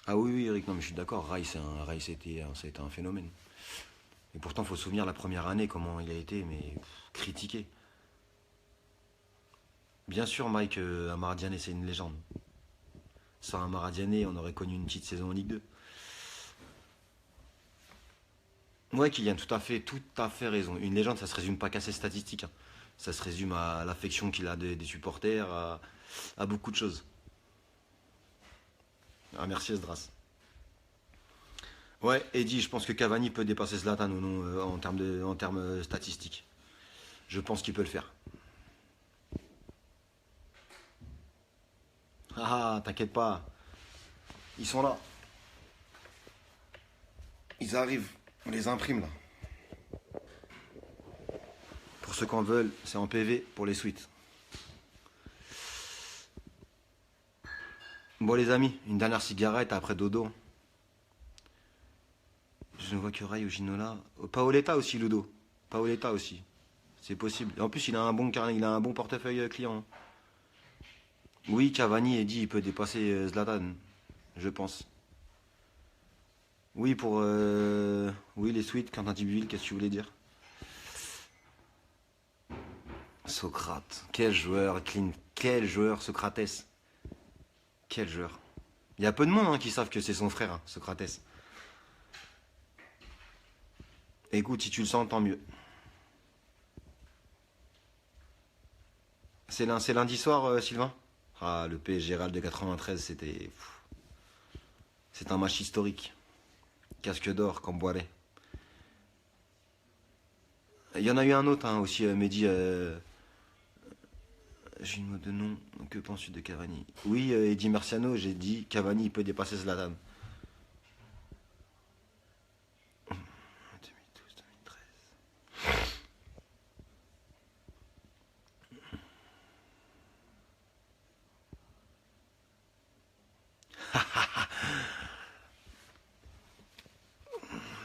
Ah oui, oui, Eric, non, mais je suis d'accord. Rai, c'était un phénomène. Et pourtant, il faut se souvenir la première année, comment il a été, mais critiqué. Bien sûr, Mike, Amaradiané, c'est une légende. Sans Amaradiané, on aurait connu une petite saison en Ligue 2. Ouais, Kylian, tout à fait raison. Une légende, ça se résume pas qu'à ses statistiques, hein. Ça se résume à l'affection qu'il a des supporters, à beaucoup de choses. Ah, merci Esdras. Ouais, Eddie, je pense que Cavani peut dépasser Zlatan ou non en termes statistiques. Je pense qu'il peut le faire. Ah, t'inquiète pas. Ils sont là. Ils arrivent, on les imprime là. Pour ceux qui en veulent, c'est en PV pour les suites. Bon les amis, une dernière cigarette après dodo. Je ne vois que Ray ou Ginola. Paoletta aussi, Ludo. Paoletta aussi. C'est possible. Et en plus, il a un bon portefeuille client. Oui, Cavani est dit, il peut dépasser Zlatan, je pense. Oui, pour oui, les suites, Quentin Tibuil, qu'est-ce que tu voulais dire? Socrate, quel joueur, Clint, quel joueur, Socrates. Quel joueur. Il y a peu de monde qui savent que c'est son frère, hein, Socrates. Écoute, si tu le sens, tant mieux. C'est lundi soir, Sylvain? Ah, le PSG Real de 93, c'est un match historique. Casque d'or, Camboire. Il y en a eu un autre aussi, Mehdi. J'ai une mot de nom. Que penses-tu de Cavani? Oui, Eddy Marciano, j'ai dit Cavani il peut dépasser Zlatan. 2012-2013.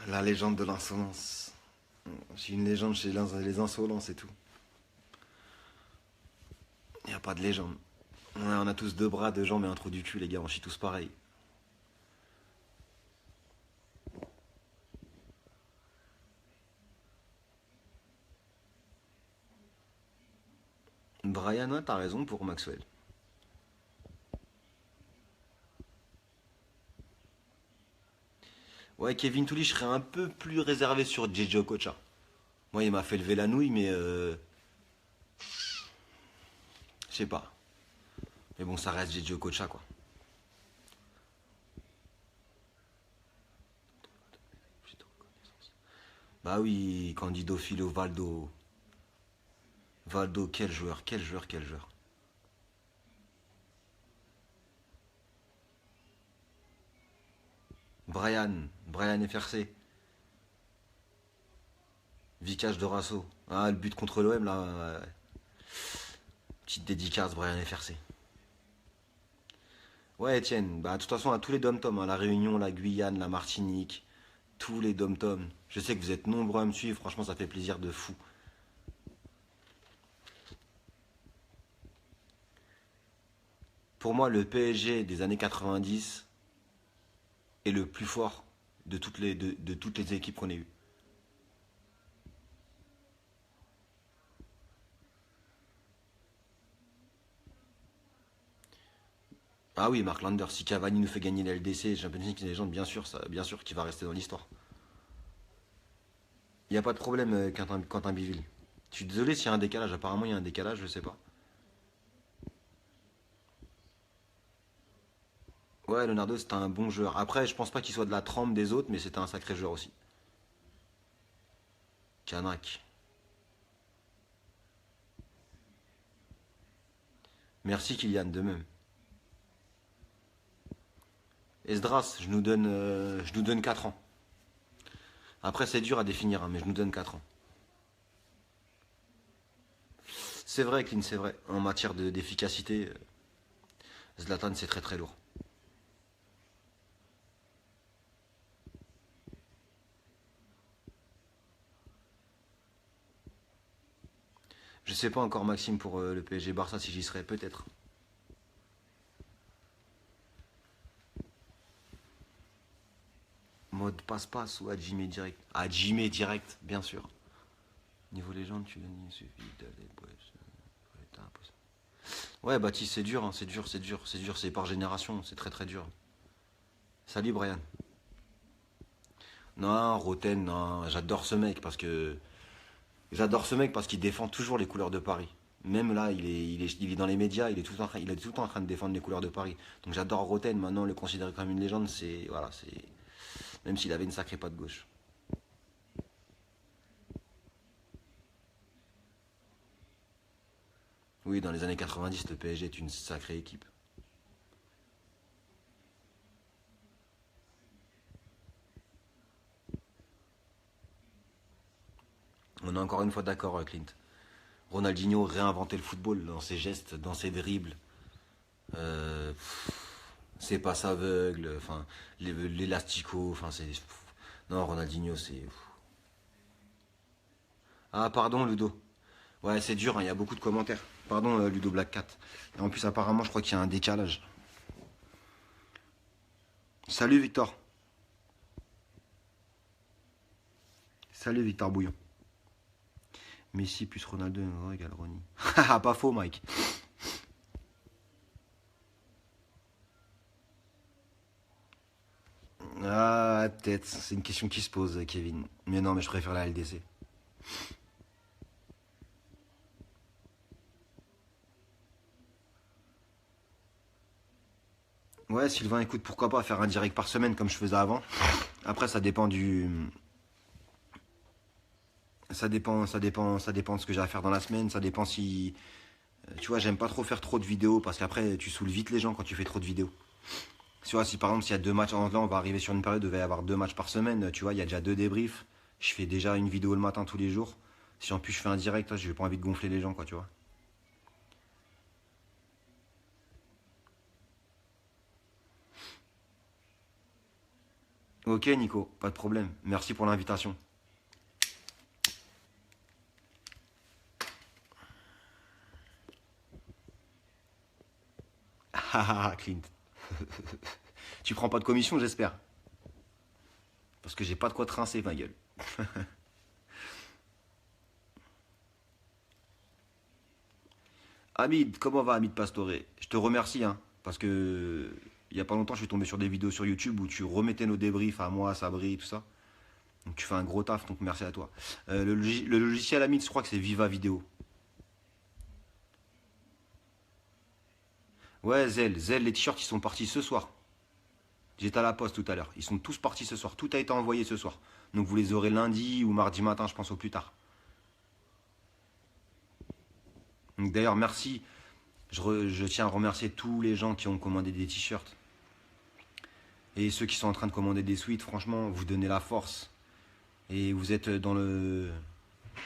La légende de l'insolence. Je suis une légende chez les insolents, c'est tout. Il n'y a pas de légende. On a tous deux bras, deux jambes et un trou du cul, les gars, on chie tous pareil. Brian, ouais, t'as raison pour Maxwell. Ouais, Kevin Touli, je serais un peu plus réservé sur JJ Okocha. Moi, il m'a fait lever la nouille, mais je sais pas. Mais bon, ça reste JJ Okocha, quoi. Bah oui, Candido Philo, Valdo. Valdo, quel joueur, quel joueur, quel joueur. Brian FRC. Vicage de Rasso. Ah, le but contre l'OM, là. Petite dédicace, Brian FRC. Ouais, Etienne, bah de toute façon, à tous les dom-toms, la Réunion, la Guyane, la Martinique, tous les dom-toms. Je sais que vous êtes nombreux à me suivre, franchement, ça fait plaisir de fou. Pour moi, le PSG des années 90 est le plus fort de toutes les équipes qu'on ait eues. Ah oui, Mark Lander, si Cavani nous fait gagner la LDC, Champions League légende, bien sûr, ça, bien sûr qu'il va rester dans l'histoire. Il n'y a pas de problème, Quentin Biville. Je suis désolé s'il y a un décalage, apparemment il y a un décalage, je sais pas. Ouais, Leonardo, c'était un bon joueur. Après, je pense pas qu'il soit de la trempe des autres, mais c'était un sacré joueur aussi. Canac. Merci Kylian, de même. Esdras, je nous donne 4 ans. Après, c'est dur à définir, mais je nous donne 4 ans. C'est vrai, Clint, c'est vrai. En matière d'efficacité, Zlatan, c'est très très lourd. Je sais pas encore, Maxime, pour le PSG Barça, si j'y serais, peut-être. Mode passe-passe ou à Jimmy direct? À Jimmy direct, bien sûr. Niveau légende, tu gagnes, il suffit d'aller. Ouais, Baptiste, c'est dur, c'est dur, c'est dur, c'est dur, c'est par génération, c'est très très dur. Salut Brian. Non, Roten, non, j'adore ce mec parce que. J'adore ce mec parce qu'il défend toujours les couleurs de Paris. Même là, il est dans les médias, il est tout le temps en train de défendre les couleurs de Paris. Donc j'adore Roten, maintenant le considérer comme une légende, c'est. Voilà, c'est. Même s'il avait une sacrée patte gauche. Oui, dans les années 90, le PSG est une sacrée équipe. On est encore une fois d'accord, Clint. Ronaldinho réinventait le football dans ses gestes, dans ses dribbles. Euh, ses passes aveugles, enfin, l'élastico, enfin, c'est. Non, Ronaldinho, c'est. Ah, pardon, Ludo. Ouais, c'est dur, hein, il y a beaucoup de commentaires. Pardon, Ludo Black Cat. Et en plus, apparemment, je crois qu'il y a un décalage. Salut, Victor. Salut, Victor Bouillon. Messi plus Ronaldo égale Ronnie. Haha, pas faux, Mike. Ah, peut-être. C'est une question qui se pose, Kevin. Mais non, mais je préfère la LDC. Ouais, Sylvain, écoute, pourquoi pas faire un direct par semaine comme je faisais avant. Après, ça dépend du. Ça dépend de ce que j'ai à faire dans la semaine. Ça dépend si. Tu vois, j'aime pas trop faire trop de vidéos parce qu'après, tu saoules vite les gens quand tu fais trop de vidéos. Tu vois, si par exemple, s'il y a deux matchs, là, on va arriver sur une période où il va y avoir deux matchs par semaine, tu vois, il y a déjà deux débriefs. Je fais déjà une vidéo le matin tous les jours. Si en plus je fais un direct, j'ai pas envie de gonfler les gens, quoi, tu vois. Ok, Nico, pas de problème. Merci pour l'invitation. Ah, Clint. Tu prends pas de commission, j'espère. Parce que j'ai pas de quoi te rincer, ma gueule. Hamid, comment va Hamid Pastore? Je te remercie, hein, parce que il y a pas longtemps, je suis tombé sur des vidéos sur YouTube où tu remettais nos débriefs à moi, à Sabri, tout ça. Donc tu fais un gros taf, donc merci à toi. Le logiciel Hamid, je crois que c'est Viva Vidéo. Ouais, Zell, les t-shirts, ils sont partis ce soir. J'étais à la poste tout à l'heure. Ils sont tous partis ce soir. Tout a été envoyé ce soir. Donc vous les aurez lundi ou mardi matin, je pense, au plus tard. Donc d'ailleurs, merci. Je tiens à remercier tous les gens qui ont commandé des t-shirts. Et ceux qui sont en train de commander des suites, franchement, vous donnez la force. Et vous êtes dans le.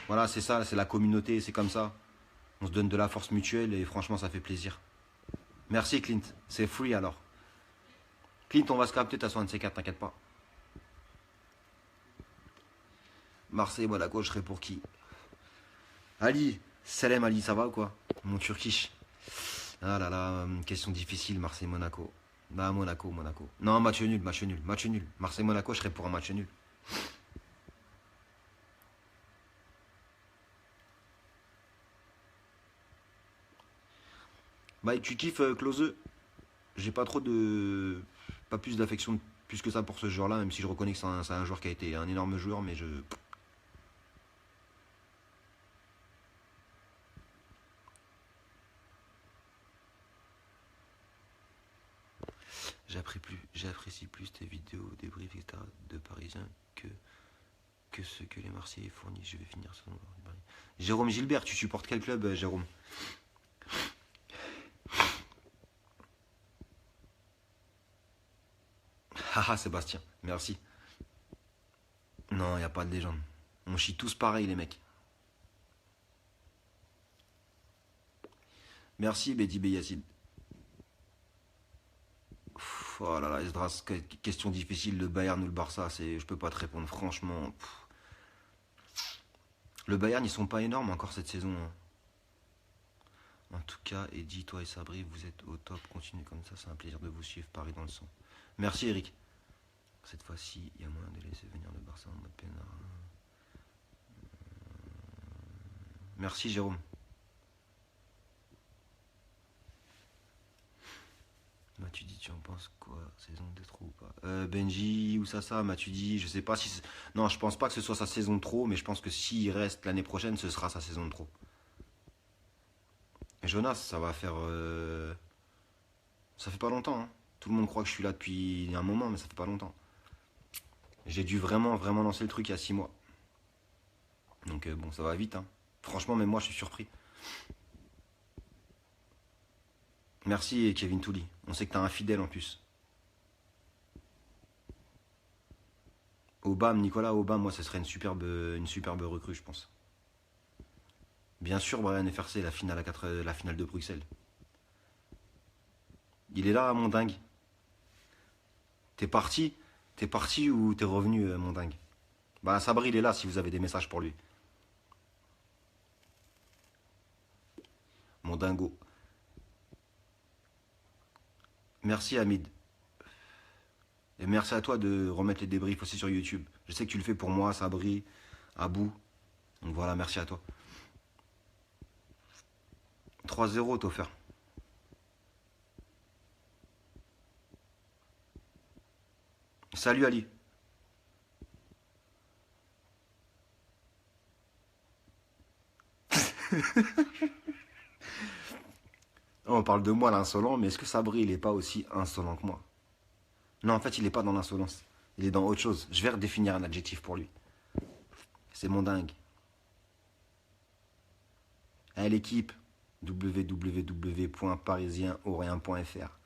Voilà, c'est ça, c'est la communauté, c'est comme ça. On se donne de la force mutuelle et franchement, ça fait plaisir. Merci, Clint. C'est free alors. Clint, on va se capter, t'as 64, t'inquiète pas. Marseille, Monaco, je serai pour qui? Ali, Salem Ali, ça va ou quoi? Mon turkish. Ah là là, question difficile, Marseille-Monaco. Bah, Monaco. Non, match nul. Marseille-Monaco, je serais pour un match nul. Bah, tu kiffes Klose? J'ai pas trop de. Pas plus d'affection plus que ça pour ce joueur-là, même si je reconnais que c'est un joueur qui a été un énorme joueur, mais je. J'apprécie plus tes vidéos, débriefs, etc. de Parisiens que ce que les Marseillais fournissent. Je vais finir ça. Jérôme Gilbert, tu supportes quel club, Jérôme? Haha, Sébastien, merci. Non, il n'y a pas de légende. On chie tous pareil, les mecs. Merci, Betty Beyacid. Oh là là, Esdras, question difficile, le Bayern ou le Barça, je peux pas te répondre, franchement. Le Bayern, ils sont pas énormes encore cette saison, hein. En tout cas, Eddy, toi et Sabri, vous êtes au top. Continuez comme ça, c'est un plaisir de vous suivre. Paris dans le sang. Merci, Eric. Cette fois-ci, il y a moyen de laisser venir le Barça en mode peinard. Merci, Jérôme. Matuidi, tu en penses quoi? Saison de trop ou pas? Benji ou Sasa, Matuidi, je sais pas si. Non, je pense pas que ce soit sa saison de trop, mais je pense que s'il reste l'année prochaine, ce sera sa saison de trop. Et Jonas, ça va faire. Ça fait pas longtemps, hein. Tout le monde croit que je suis là depuis un moment, mais ça fait pas longtemps. J'ai dû vraiment lancer le truc il y a 6 mois. Donc bon, ça va vite, hein. Franchement, même moi, je suis surpris. Merci, Kevin Touli. On sait que t'as un fidèle en plus. Obama, Nicolas Obama, moi, ce serait une superbe recrue, je pense. Bien sûr, Brian FRC, la finale de Bruxelles. Il est là, mon dingue. T'es parti? T'es parti ou t'es revenu, mon dingue? Bah, Sabri, il est là si vous avez des messages pour lui. Mon dingo. Merci, Hamid. Et merci à toi de remettre les débriefs aussi sur YouTube. Je sais que tu le fais pour moi, Sabri, Abou. Donc voilà, merci à toi. 3-0, t'as offert. Salut, Ali. On parle de moi, l'insolent, mais est-ce que Sabri, il est pas aussi insolent que moi? Non, en fait, il est pas dans l'insolence. Il est dans autre chose. Je vais redéfinir un adjectif pour lui. C'est mon dingue. Allez, l'équipe, www.parisienorient.fr.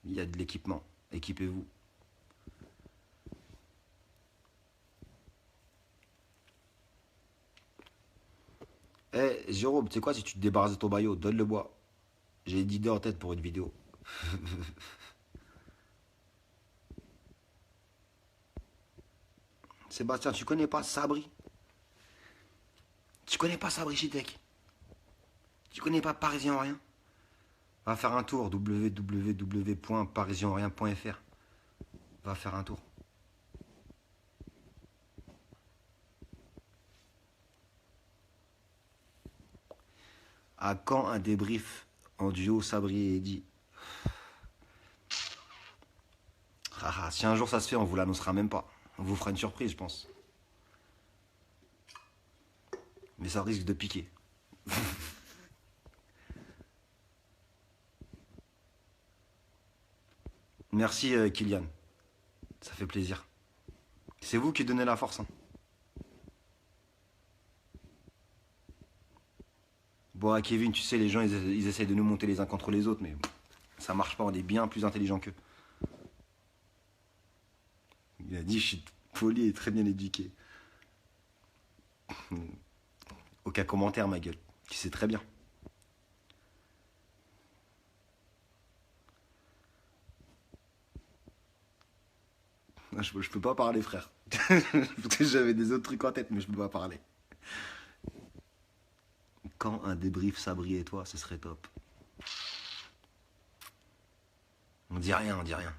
Il y a de l'équipement. Équipez-vous. Eh, Jérôme, tu sais quoi, si tu te débarrasses de ton maillot, donne le bois. J'ai une idée en tête pour une vidéo. Sébastien, tu connais pas Sabri? Tu connais pas Sabri Chitek? Tu connais pas Parisien Orient? Va faire un tour, www.parisienorient.fr. Va faire un tour. À quand un débrief en duo Sabri et Eddy? Si un jour ça se fait, on vous l'annoncera même pas. On vous fera une surprise, je pense. Mais ça risque de piquer. Merci Kylian. Ça fait plaisir. C'est vous qui donnez la force. Hein. Bon, Kevin, tu sais, les gens, ils essayent de nous monter les uns contre les autres, mais ça marche pas, on est bien plus intelligents qu'eux. Il a dit, je suis poli et très bien éduqué. Aucun commentaire, ma gueule. Tu sais très bien. Je peux pas parler, frère. Parce que j'avais des autres trucs en tête, mais je peux pas parler. Quand un débrief Sabri et toi, ce serait top. On dit rien, on dit rien.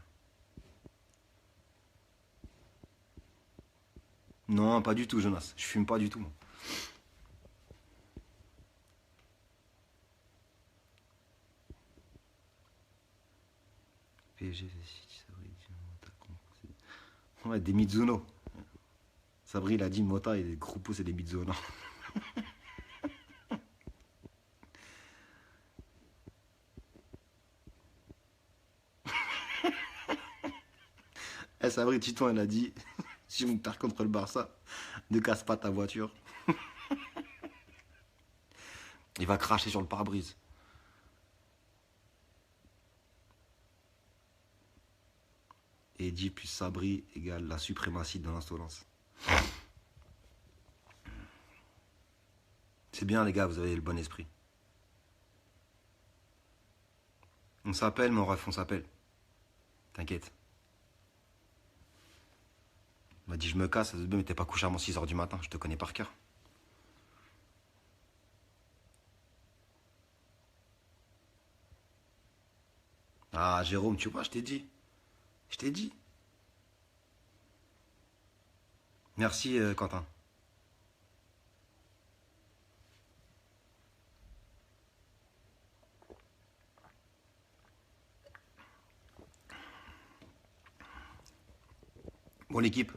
Non, pas du tout, Jonas. Je fume pas du tout, moi. PSG, Sabri, ouais, des Mizuno. Sabri, il a dit Mota et les Groupos, c'est des Mizuno. Eh, Sabri, Titon, elle a dit si on perd contre le Barça, ne casse pas ta voiture. Il va cracher sur le pare-brise. Eddy plus Sabri égale la suprématie de l'insolence. C'est bien, les gars, vous avez le bon esprit. On s'appelle, mon ref, on s'appelle. T'inquiète. Il m'a dit, je me casse, mais t'es pas couché avant 6h du matin, je te connais par cœur. Ah, Jérôme, tu vois, je t'ai dit. Je t'ai dit. Merci, Quentin. Bon, l'équipe.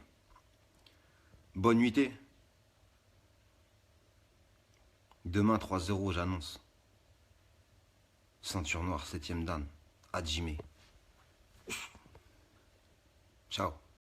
Bonne nuitée. Demain, 3-0, j'annonce. Ceinture noire, 7ème dan. Hajime. Ciao.